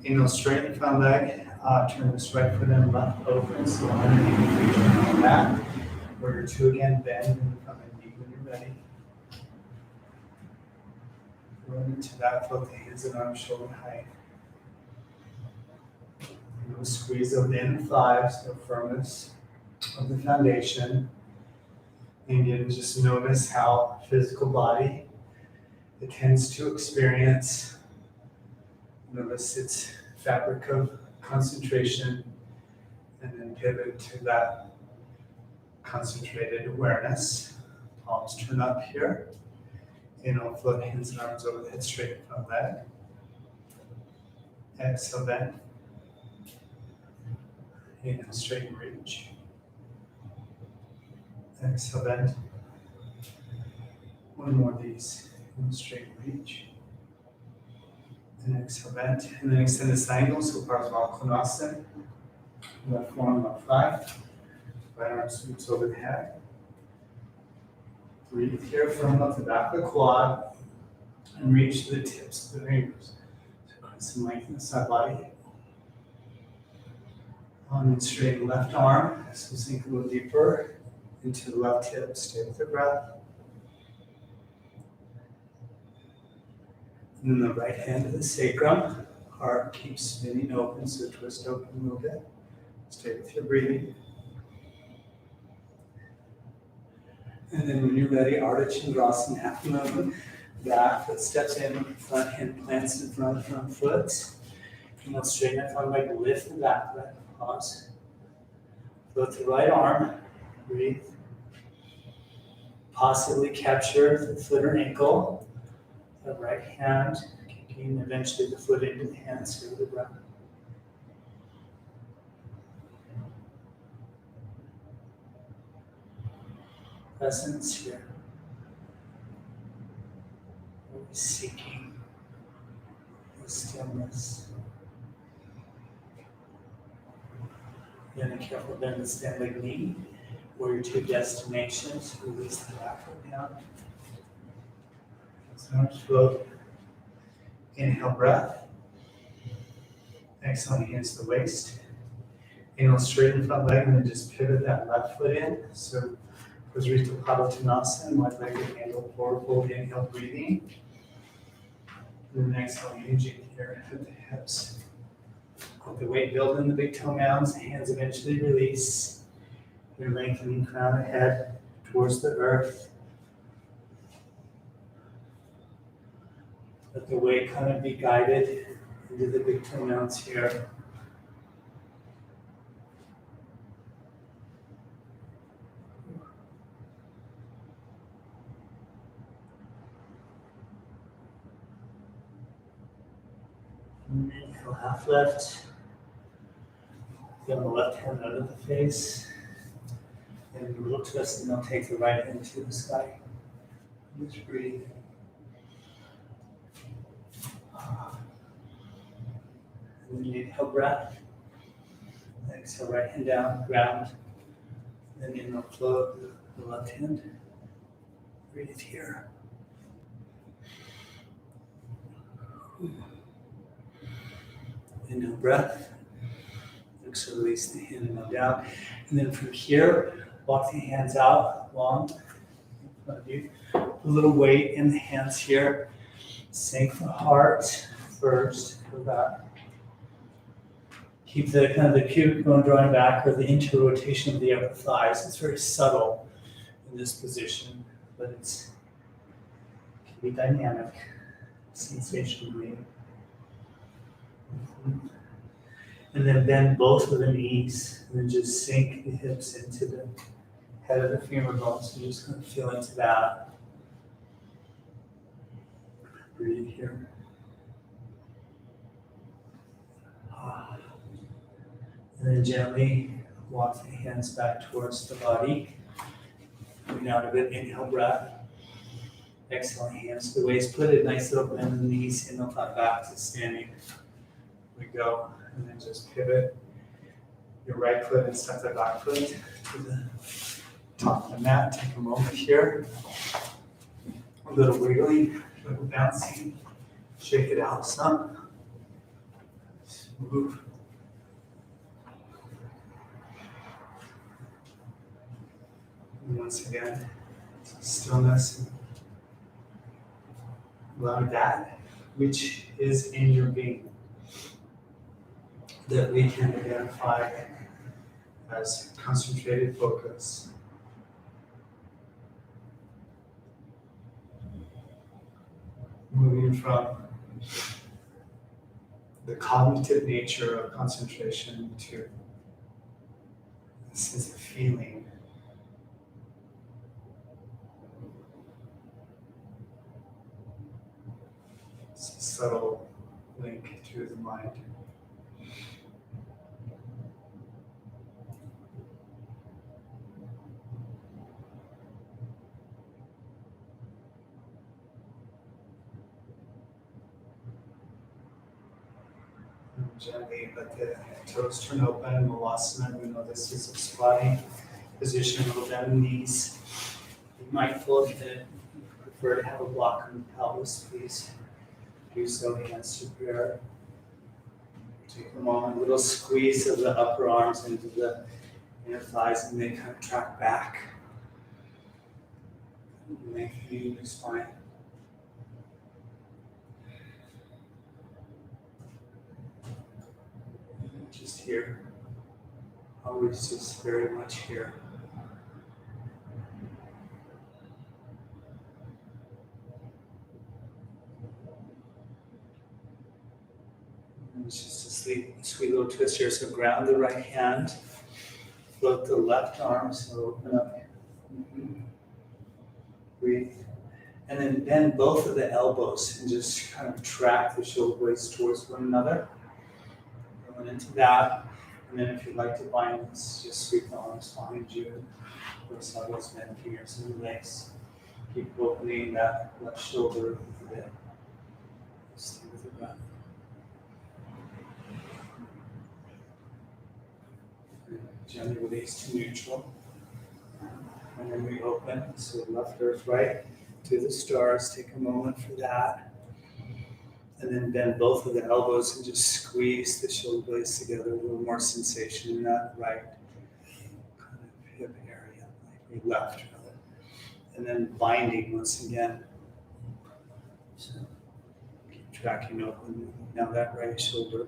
Inhale, straighten the front leg. Turn this right foot in, left open. So 180 degrees on the back. Warrior two again, bend in the front leg knee when you're ready. Run into that, float the hands and arms shoulder height. Squeeze of the inner thighs, the firmness of the foundation. And again, just notice how physical body it tends to experience. Notice its fabric of concentration, and then pivot to that concentrated awareness. Palms turn up here. Inhale, float hands and arms over the head, straight front leg. Exhale, bend. Inhale, straighten, reach. Exhale, bend. One more of these. Inhale, straighten, reach. And exhale, bend. And then extend this angle, so Parsvakonasana. Left forearm, left thigh. Right arm sweeps over the head. Breathe here, firm up the back of the quad. And reach to the tips of the fingers. So create some length in the side body. On and straighten left arm, so sink a little deeper into the left hip. Stay with the breath. And then the right hand to the sacrum. Heart keeps spinning open, so twist open a little bit. Stay with your breathing. And then when you're ready, Ardha Chandrasana, half movement. Back foot steps in, front hand plants in front of the front foot. And then straighten that front leg, lift the back leg. Pause. Float the right arm. Breathe. Possibly capture the foot or ankle. the right hand, kicking eventually the foot into the hands through the breath. Presence here. Always seeking the stillness. Then a careful bend the standing knee. Where your two destinations, release the back foot down. So float. Inhale, breath. Exhale, hands to the waist. Inhale, straighten front leg, and then just pivot that left foot in. So, Vajrayana Padottanasana, wide-legged handle forward fold. Inhale, breathing. And then exhale, hinging here at the hips. Let the weight build in the big toe mounds. Hands eventually release. You're lengthening crown of head towards the earth. Let the weight kind of be guided into the big toe mounds here. Inhale, half lift. Get the left hand out of the face. And a little twist, and then take the right hand to the sky. Just breathe. And then inhale, breath. Exhale, right hand down, ground. Then inhale, float the left hand. Breathe here. Inhale, breath. Exhale, release the hand and go down. And then from here, walk the hands out long in front of you. Put a little weight in the hands here. Sink the heart first. Go back. Keep the kind of the pubic bone drawing back or the inter-rotation of the upper thighs. It's very subtle in this position, but it can be dynamic, sensationally. And then bend both of the knees, and then just sink the hips into the head of the femur bone. So you're just going to feel into that. Breathe here. And then gently walk the hands back towards the body. Coming out of it, inhale, breath. Exhale, hands to the waist. Put a nice little bend in the knees, inhale, flat back to standing. We go. And then just pivot your right foot and step the back foot to the top of the mat. Take a moment here. A little wiggling, a little bouncing. Shake it out some. Move. And once again, stillness. Allow that which is in your being that we can identify as concentrated focus. Moving from the cognitive nature of concentration to a sense of feeling. It's a subtle link to the mind. Gently let the toes turn open, Malasana. We know this is a squatting position, a little bend in the knees. Be mindful if you prefer to have a block on the pelvis, please do so. Hands to prayer. Take a moment, a little squeeze of the upper arms into the inner thighs, and they kind of track back. Lengthening your spine. Just here, always just very much here. And it's just a sweet little twist here. So ground the right hand, float the left arm, so open up. Breathe. And then bend both of the elbows and just kind of track the shoulder blades towards one another. Going into that. And then if you'd like to bind this, just sweep the arms behind you. Cross elbows, bend fingers and legs. Keep opening that left shoulder a bit. Stay with the breath. Gently release to neutral. And then we open, so left earth, right to the stars. Take a moment for that. And then bend both of the elbows and just squeeze the shoulder blades together. A little more sensation in that right kind of hip area, like your left rather. And then binding once again. So keep tracking open. Now that right shoulder.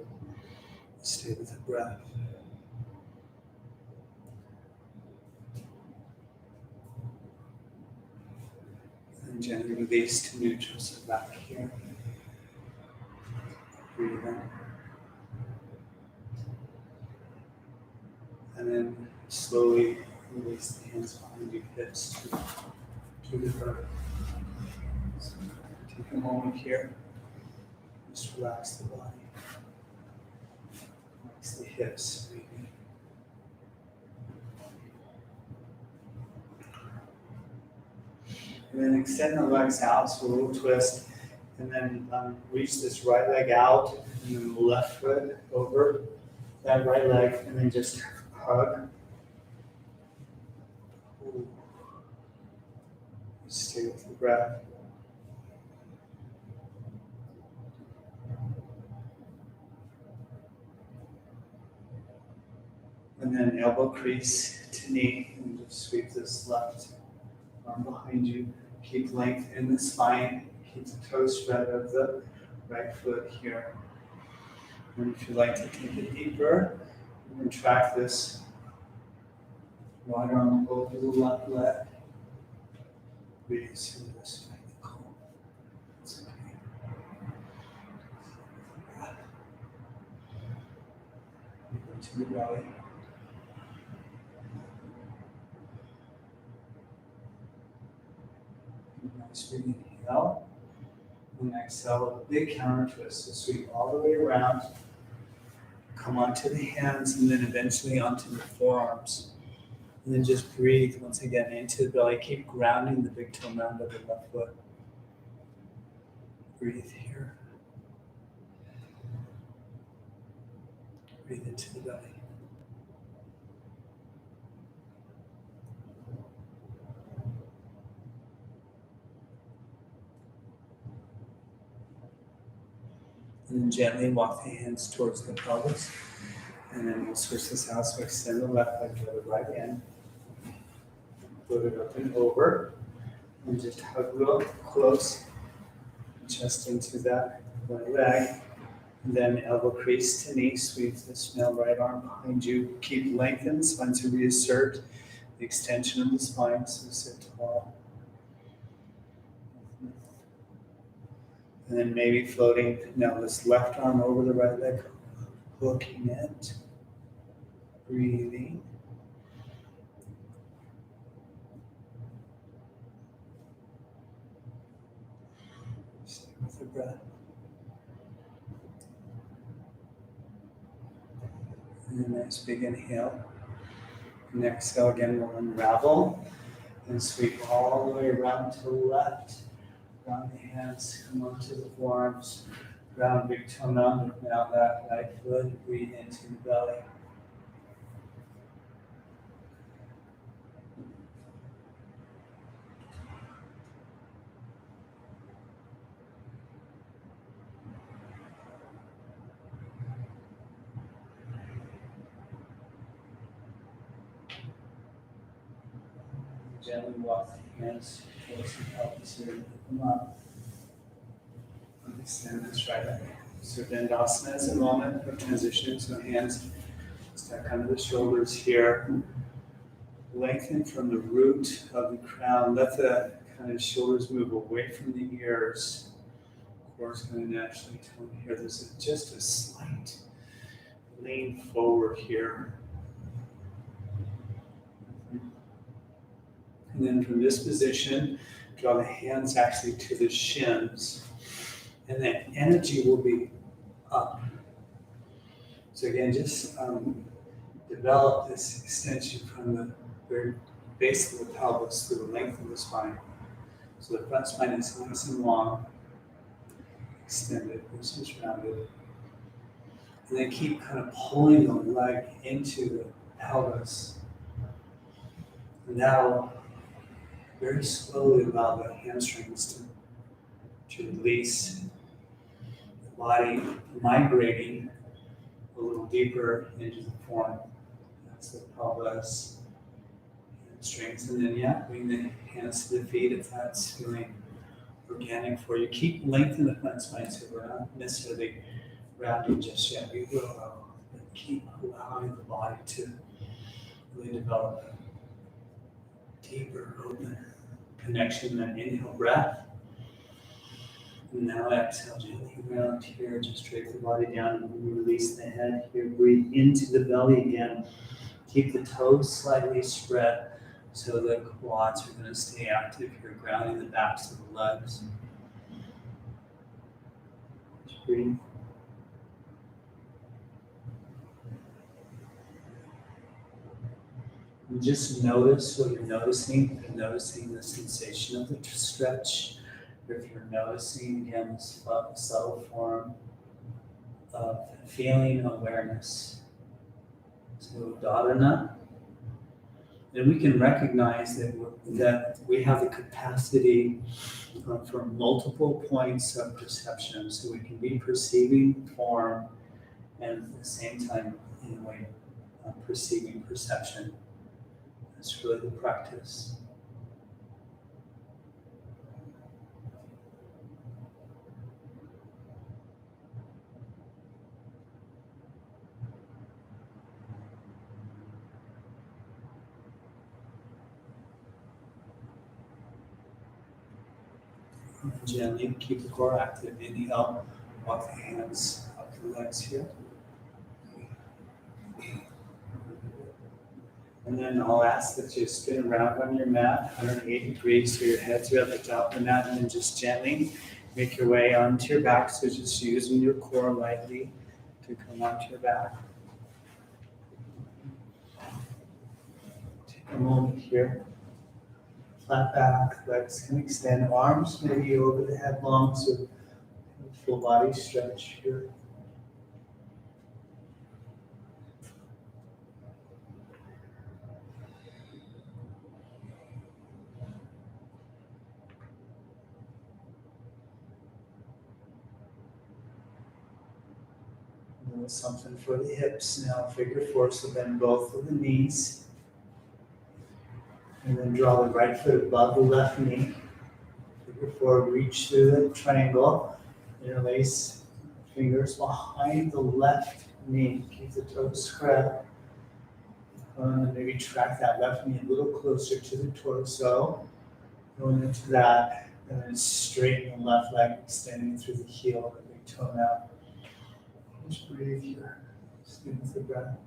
Stay with the breath. And gently release to neutral, so back here. Breathe in. And then slowly release the hands behind your hips to the earth. So take a moment here. Just relax the body. Relax the hips, maybe. And then extend the legs out, so a little twist. And then reach this right leg out, and then the left foot over that right leg, and then just hug. Ooh. Stay with the breath. And then elbow crease to knee, and just sweep this left arm behind you. Keep length in the spine. Keep the toe spread of the right foot here. And if you'd like to take it deeper, you can track this right arm over the left leg. Breathe through this like calm. It's okay. Into the belly. Nice big inhale. And exhale, a big counter twist. So sweep all the way around. Come onto the hands and then eventually onto the forearms. And then just breathe once again into the belly. Keep grounding the big toe mound of the left foot. Breathe here. Breathe into the belly. And then gently walk the hands towards the pelvis. And then we'll switch this out. So extend the left leg to the right end. Put it up and over. And just hug real close. Chest into that right leg. And then elbow crease to knee. Sweep this male right arm behind you. Keep lengthened the spine to reassert the extension of the spine. So sit tall. And then maybe floating now this left arm over the right leg, hooking it, breathing. Stay with the breath. And a nice big inhale. And exhale again, we'll unravel and sweep all the way around to the left. Ground the hands, come onto the forearms, ground big toe mound, now that right foot, breathe into the belly. Gently walk the hands towards the pelvis here, lift them up. Extend this right leg. So Dandasana is a moment of transition. So hands stack under the shoulders here. Lengthen from the root of the crown. Let the kind of shoulders move away from the ears. Core is going to naturally tone here. There's just a slight lean forward here. And then from this position, draw the hands actually to the shins. And the energy will be up. So again, just develop this extension from the very base of the pelvis to the length of the spine. So the front spine is nice and long, extended, this is rounded. And then keep kind of pulling the leg into the pelvis. And now, very slowly allow the hamstrings to release, the body migrating a little deeper into the form. That's the pelvis, hamstrings, and then bring the hands to the feet if that's feeling organic for you. Keep lengthening the front spine so we're not necessarily rounding just yet. We will keep allowing the body to really develop a deeper, open connection. Then inhale, breath. And now exhale, gently round here. Just drape the body down and release the head here. Breathe into the belly again. Keep the toes slightly spread so the quads are going to stay active here, grounding the backs of the legs. Just breathe. And just notice what you're noticing. If you're noticing the sensation of the stretch, or if you're noticing, again, this subtle form of feeling awareness. So, Dharana. And we can recognize that we have the capacity for multiple points of perception. So we can be perceiving form and at the same time, in a way, perceiving perception. That's really the practice. And gently keep the core active. Inhale, walk the hands up the legs here. And then I'll ask that you spin around on your mat, 180 degrees, so your heads are at the top of the mat, and then just gently make your way onto your back. So just using your core lightly to come onto your back. Take a moment here. Flat back, legs can extend, arms maybe over the head long, so full body stretch here. Something for the hips now, figure four, so bend both of the knees. And then draw the right foot above the left knee. Figure four, reach through the triangle. Interlace fingers behind the left knee. Keep the toes spread. And maybe track that left knee a little closer to the torso. Going into that, and then straighten the left leg, extending through the heel, the big toe out. Just breathe here. Smooth the breath.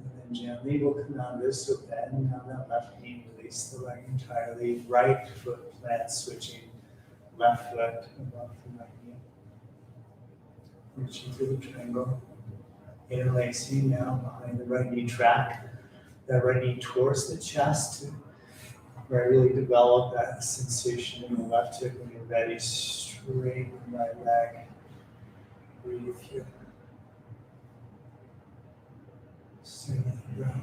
And then gently we'll come down this, so bend down that left knee, release the leg entirely. Right foot plant, switching left foot above the right knee. Reaching through the triangle. Interlacing now behind the right knee, track that right knee towards the chest to really develop that sensation in the left hip. When you're ready, straighten the right leg. Breathe here. Stay with the breath.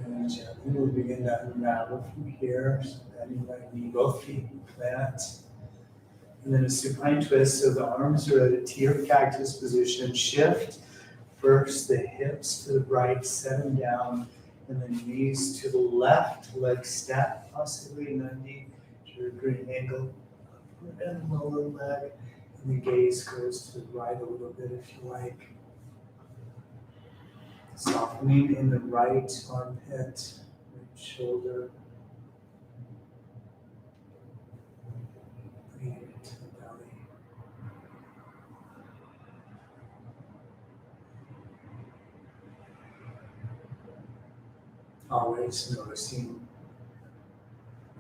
And gently we'll begin to unravel from here. So bending right knee, both feet plant. And then a supine twist, so the arms are at a tear cactus position. Shift first the hips to the right, set them down, and then knees to the left, leg step, possibly 90 to a great angle. And lower leg, and the gaze goes to the right a little bit if you like. Softening in the right armpit, right shoulder. Breathing into the belly. Always noticing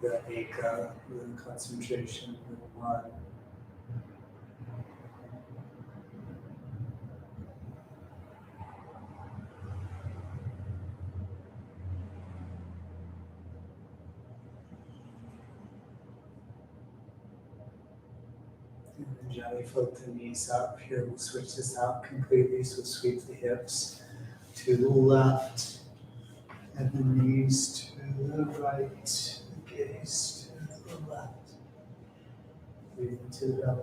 the eka, the concentration, the one. And then gently float the knees up. Here we'll switch this out completely. So sweep the hips to the left and the knees to the right. The gaze to the left. Breathe into the belly.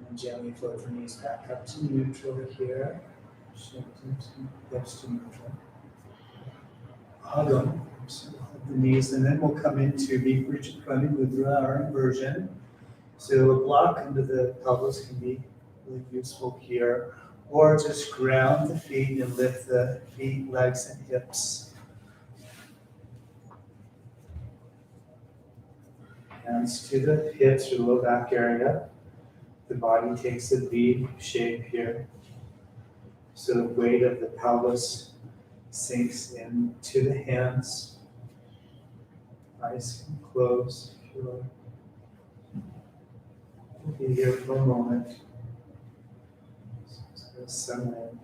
And gently float the knees back up to neutral here. Shift into hips to neutral. Hug them. So hug the knees, and then we'll come into deep Vricchakani Mudra, our inversion. So a block under the pelvis can be really useful here, or just ground the feet and lift the feet, legs, and hips. Hands to the hips or low back area. The body takes a V shape here. So the weight of the pelvis sinks into the hands. Eyes can close if you like. We'll be here for a moment. So settle in.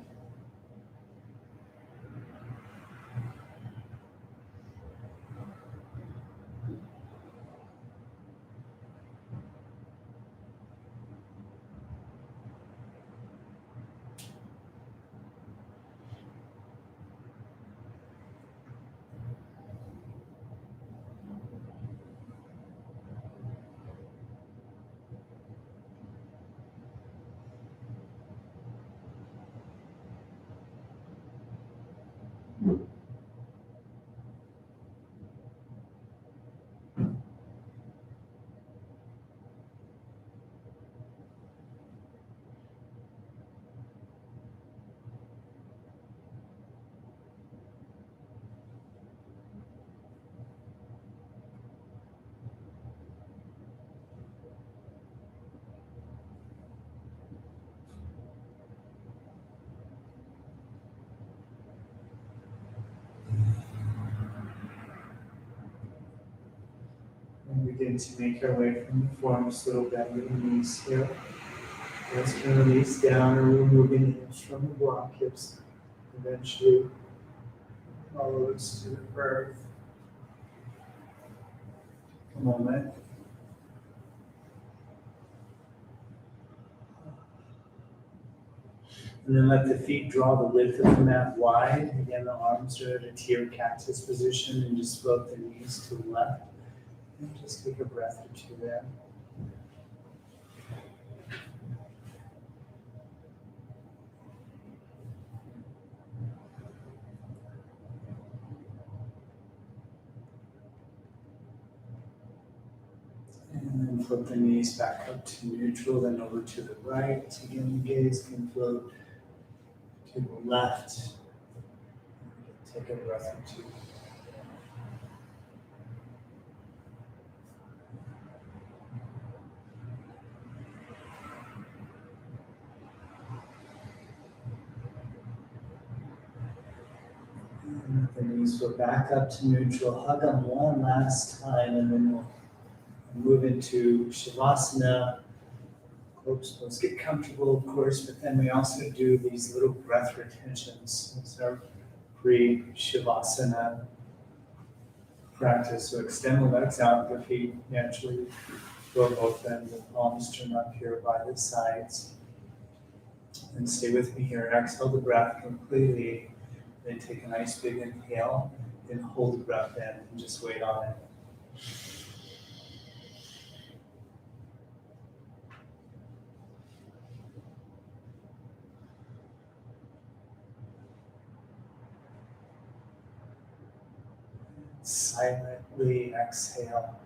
And begin to make our way from the form, slow bend the knees here. Hands can release down and removing the hips from the block, hips eventually follows to the earth. A moment. And then let the feet draw the width of the mat wide. Again, the arms are at a tear cactus position, and just float the knees to the left. And just take a breath or two there. And then flip the knees back up to neutral, then over to the right. Again, the gaze can float to the left. Take a breath or two. And the knees go back up to neutral. Hug them one last time, and then we'll move into Shavasana. Let's get comfortable, of course, but then we also do these little breath retentions. It's our pre-Shavasana practice. So extend the legs out, the feet naturally go both ends, the palms turn up here by the sides. And stay with me here. Exhale the breath completely. Then take a nice big inhale and hold the breath in and just wait on it. Silently exhale.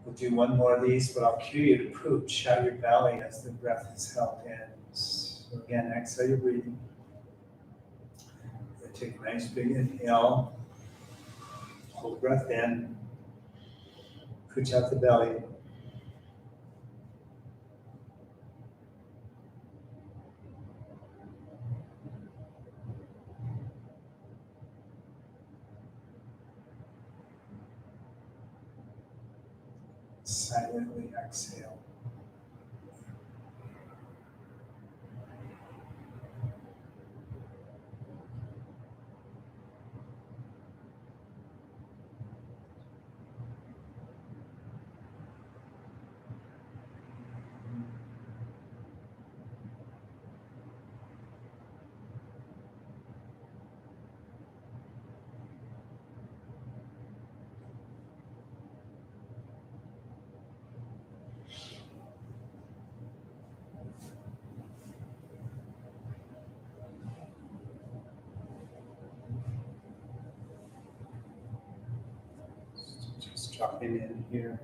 We'll do one more of these, but I'll cue you to pooch out your belly as the breath is held in. So again, exhale your breathing. Take a nice big inhale. Hold breath in. Pooch out the belly. Silently exhale. Just dropping in here.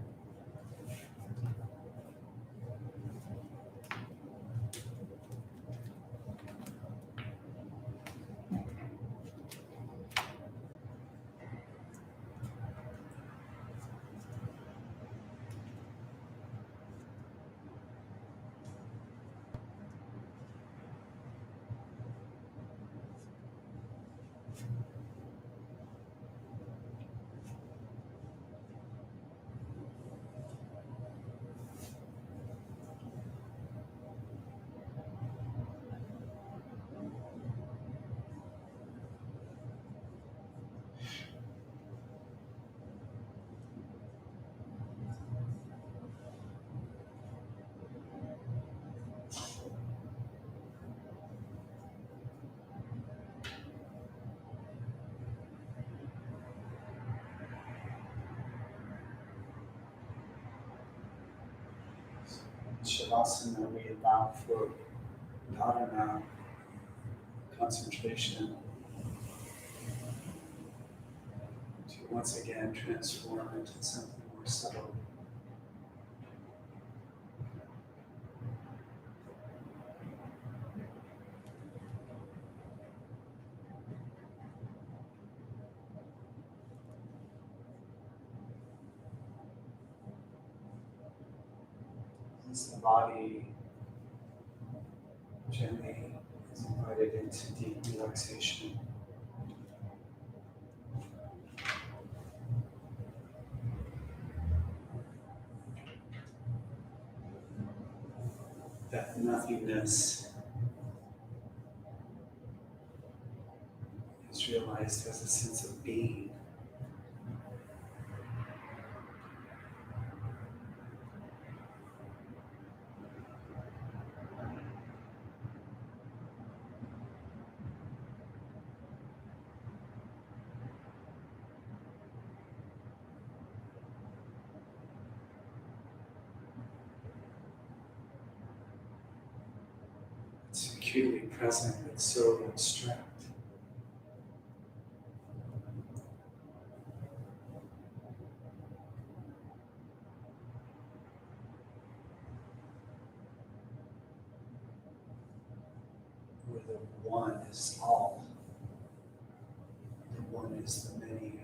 Shavasana, we allow for dharana, concentration, to once again transform into something more subtle. As the body gently is invited into deep relaxation. That nothingness is realized as a sense of being. It's acutely present but so abstract. Where the one is all, the one is the many.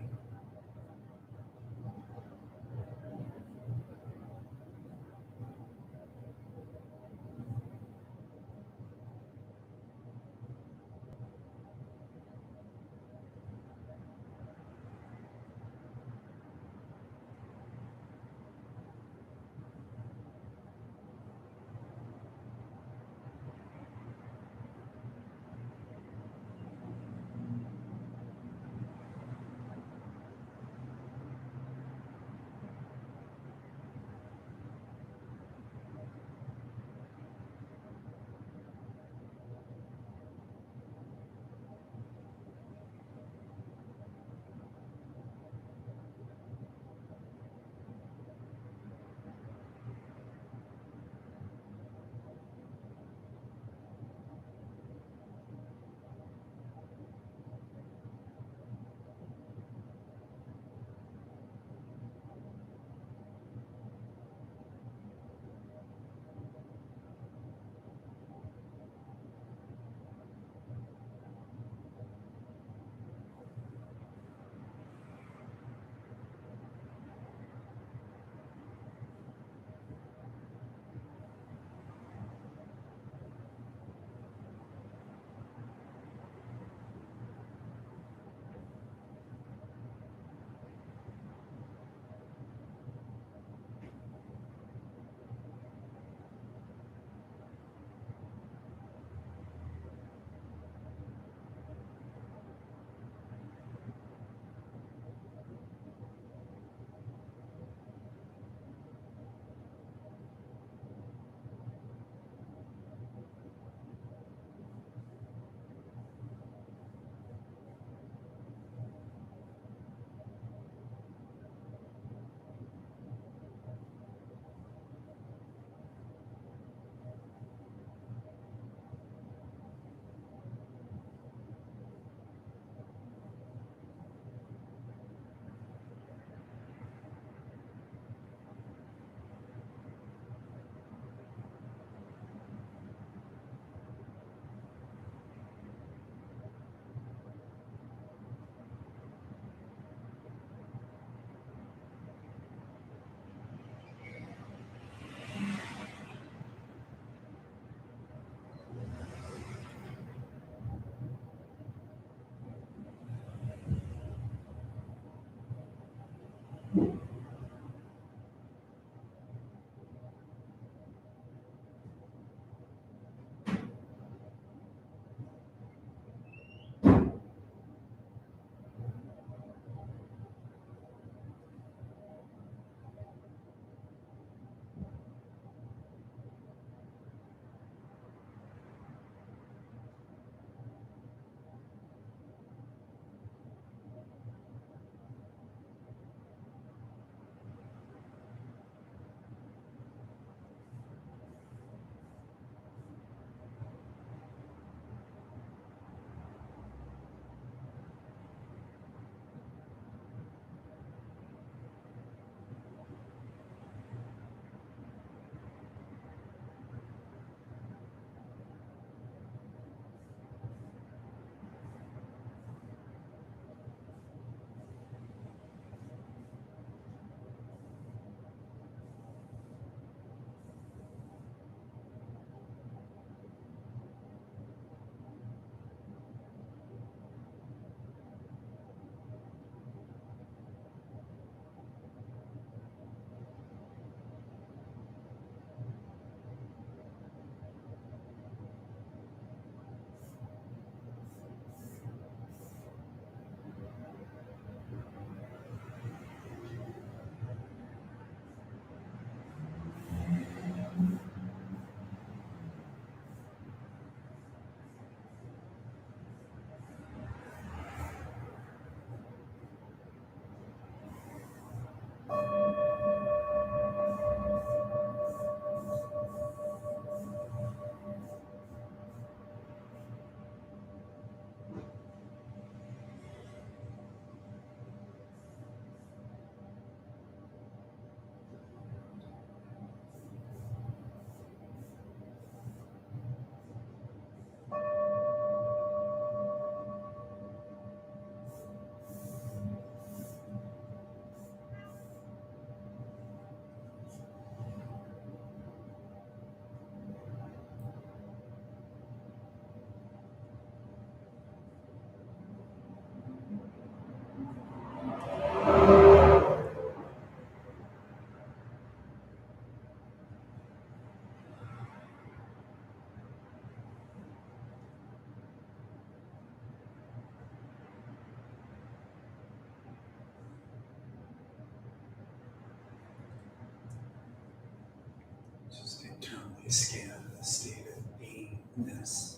Just internally scan the state of beingness.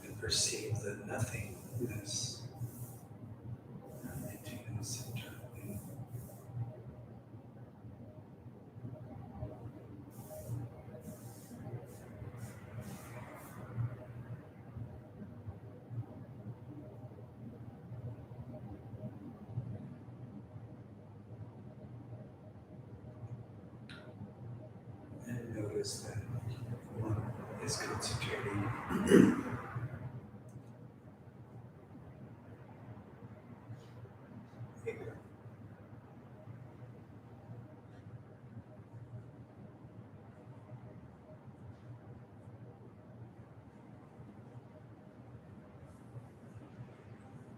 And perceive the nothingness, emptiness internally. And notice that one is concentrating here.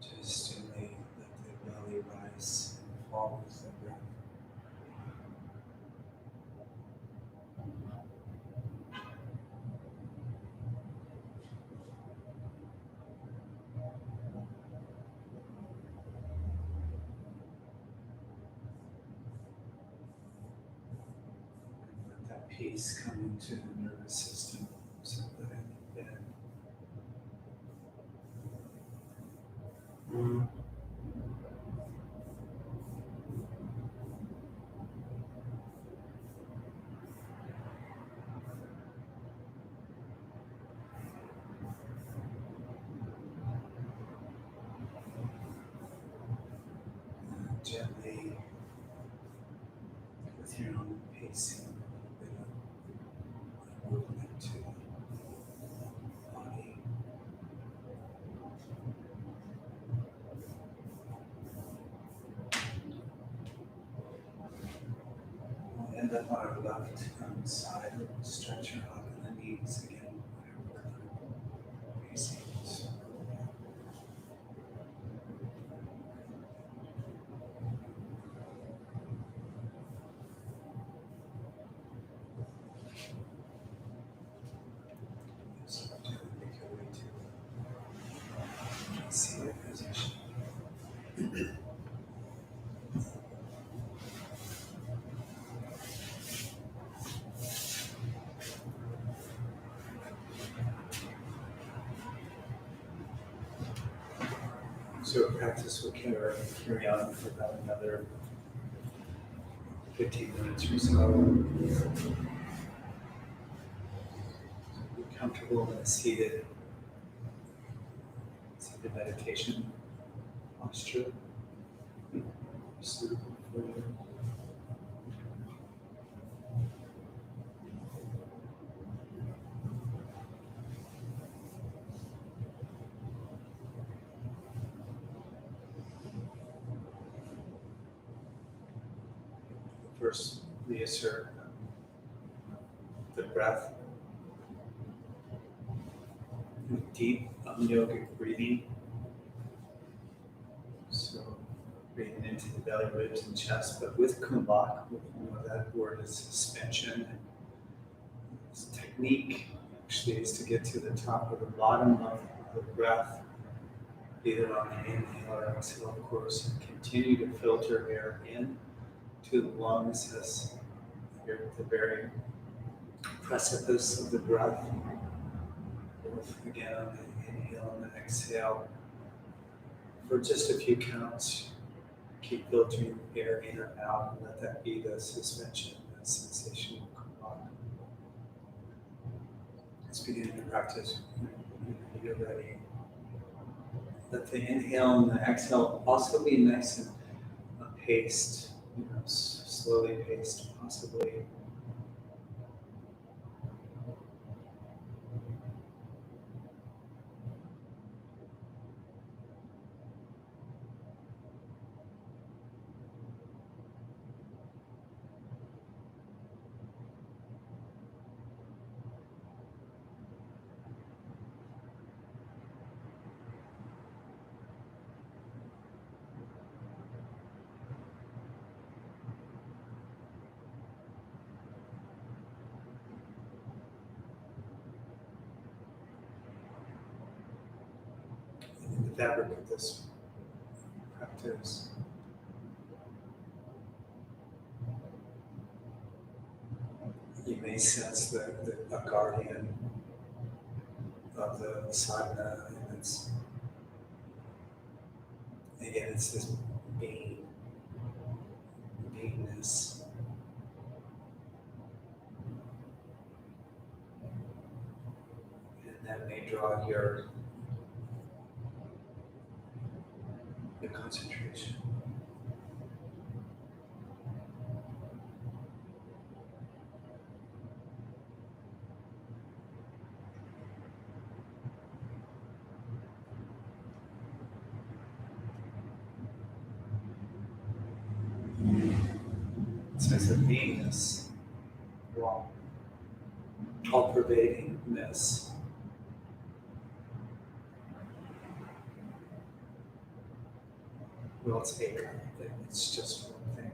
Just gently let the belly rise and fall with the breath. Let that peace come into the nervous system so that it can gently, with your own pacing, a bit of movement to the body. We'll end up on our left side. Stretch your out in the knees again, whatever pacing is. So gently make your way to seated position. So practice will carry on for about another 15 minutes or so. Be comfortable in a seated meditation posture. Suitable for you. First, reassert the breath. Deep yogic breathing. So breathing into the belly, ribs, and chest, but with kumbhak, that word is suspension. This technique actually is to get to the top or the bottom of the breath, either on the inhale or exhale, of course, and continue to filter air in to the lungs as you're at the very precipice of the breath. Both again on the inhale and the exhale. For just a few counts, keep filtering air in or out and let that be the suspension, that sensation of kumbhak. Let's begin to practice when you're ready. Let the inhale and the exhale also be nice and paced, slowly paced, possibly. fabric of this practice. You may sense a guardian of the sadhana, and it's again, it's this beingness. And that may draw your concentration. Sense of beingness, all pervadingness. Well, it's eka, it's just one thing.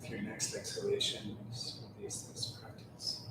With your next exhalation, just release this practice.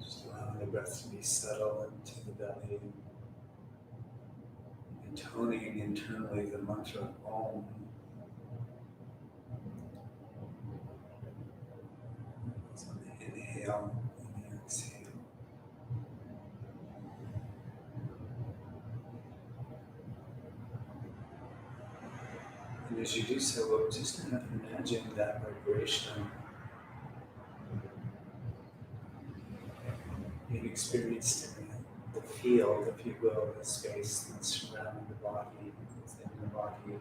Just allowing the breath to be settled into the belly, intoning internally the mantra Om. So on the inhale and the exhale. And as you do so, just imagine that vibration being experienced in the field, if you will, the space that's surrounding the body, within the body.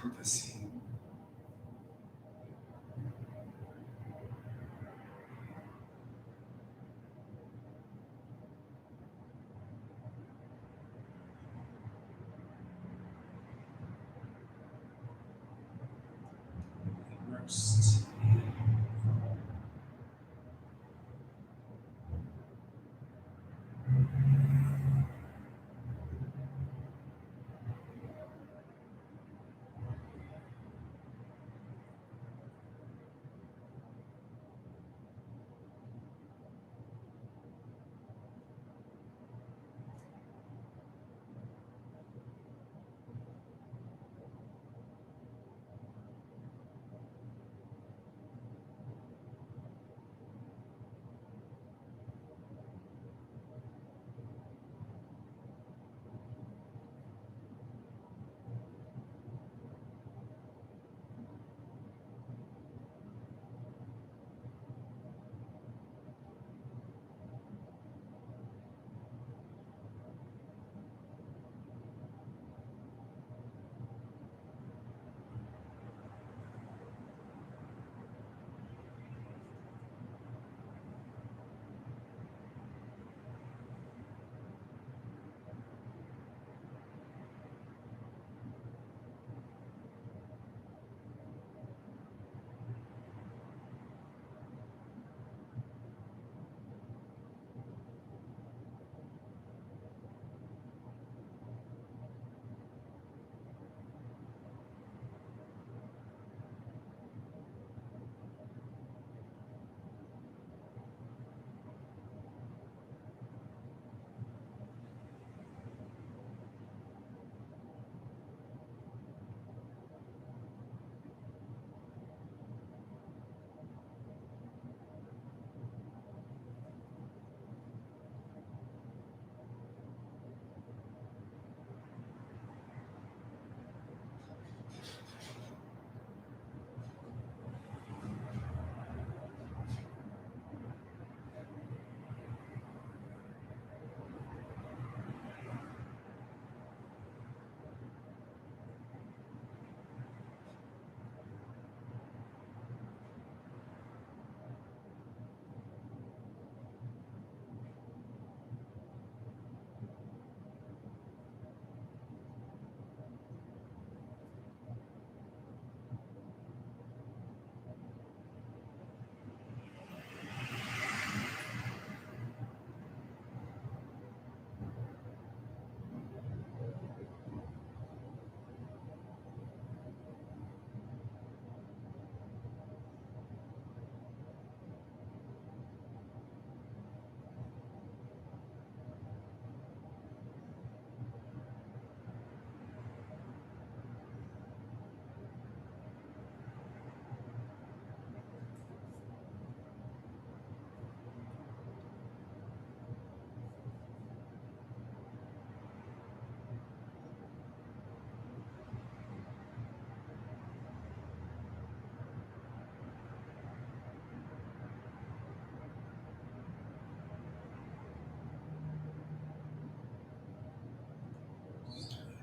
encompassing. Immersed in.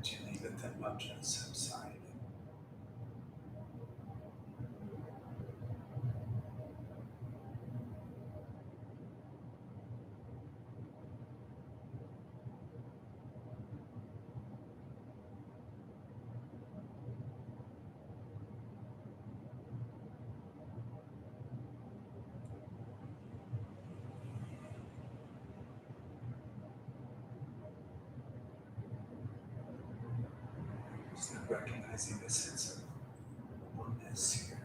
Gently let that mudra subside. Just not recognizing the sense of oneness here.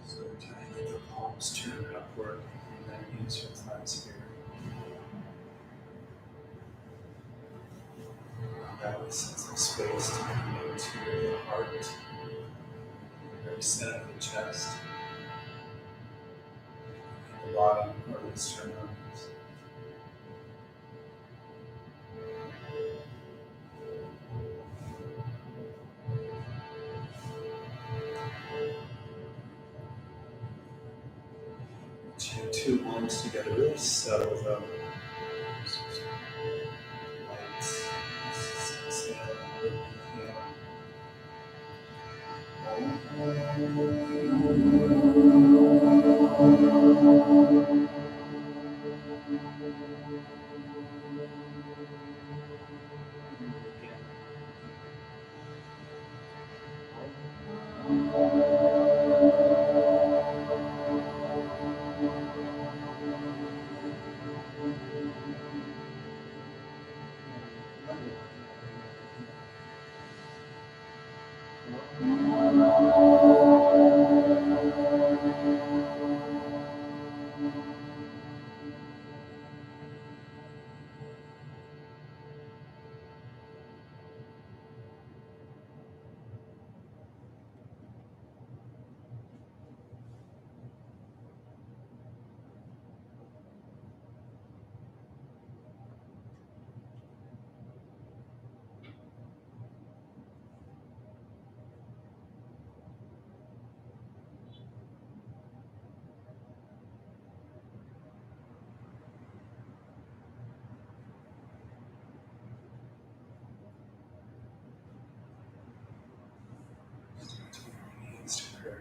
So try to get the palms turned upward and then use your thighs here. That was a sense of space to come into the heart, the very center of the chest, and the bottom of the sternum. Your two arms together, really settle them. Lights. Exhale.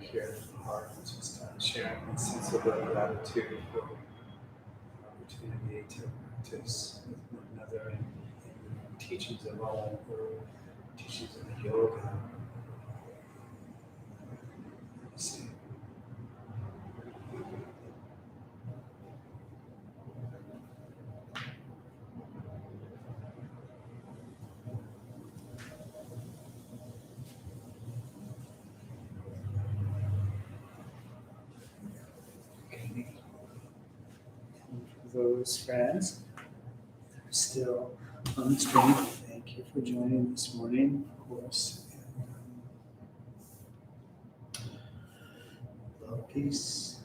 Here in the heart, just sharing a sense of gratitude for the opportunity to practice with one another and the teachings of all, or teachings of the yoga. See. Okay. And for those friends that are still on the stream, thank you for joining this morning, of course. And, love, peace.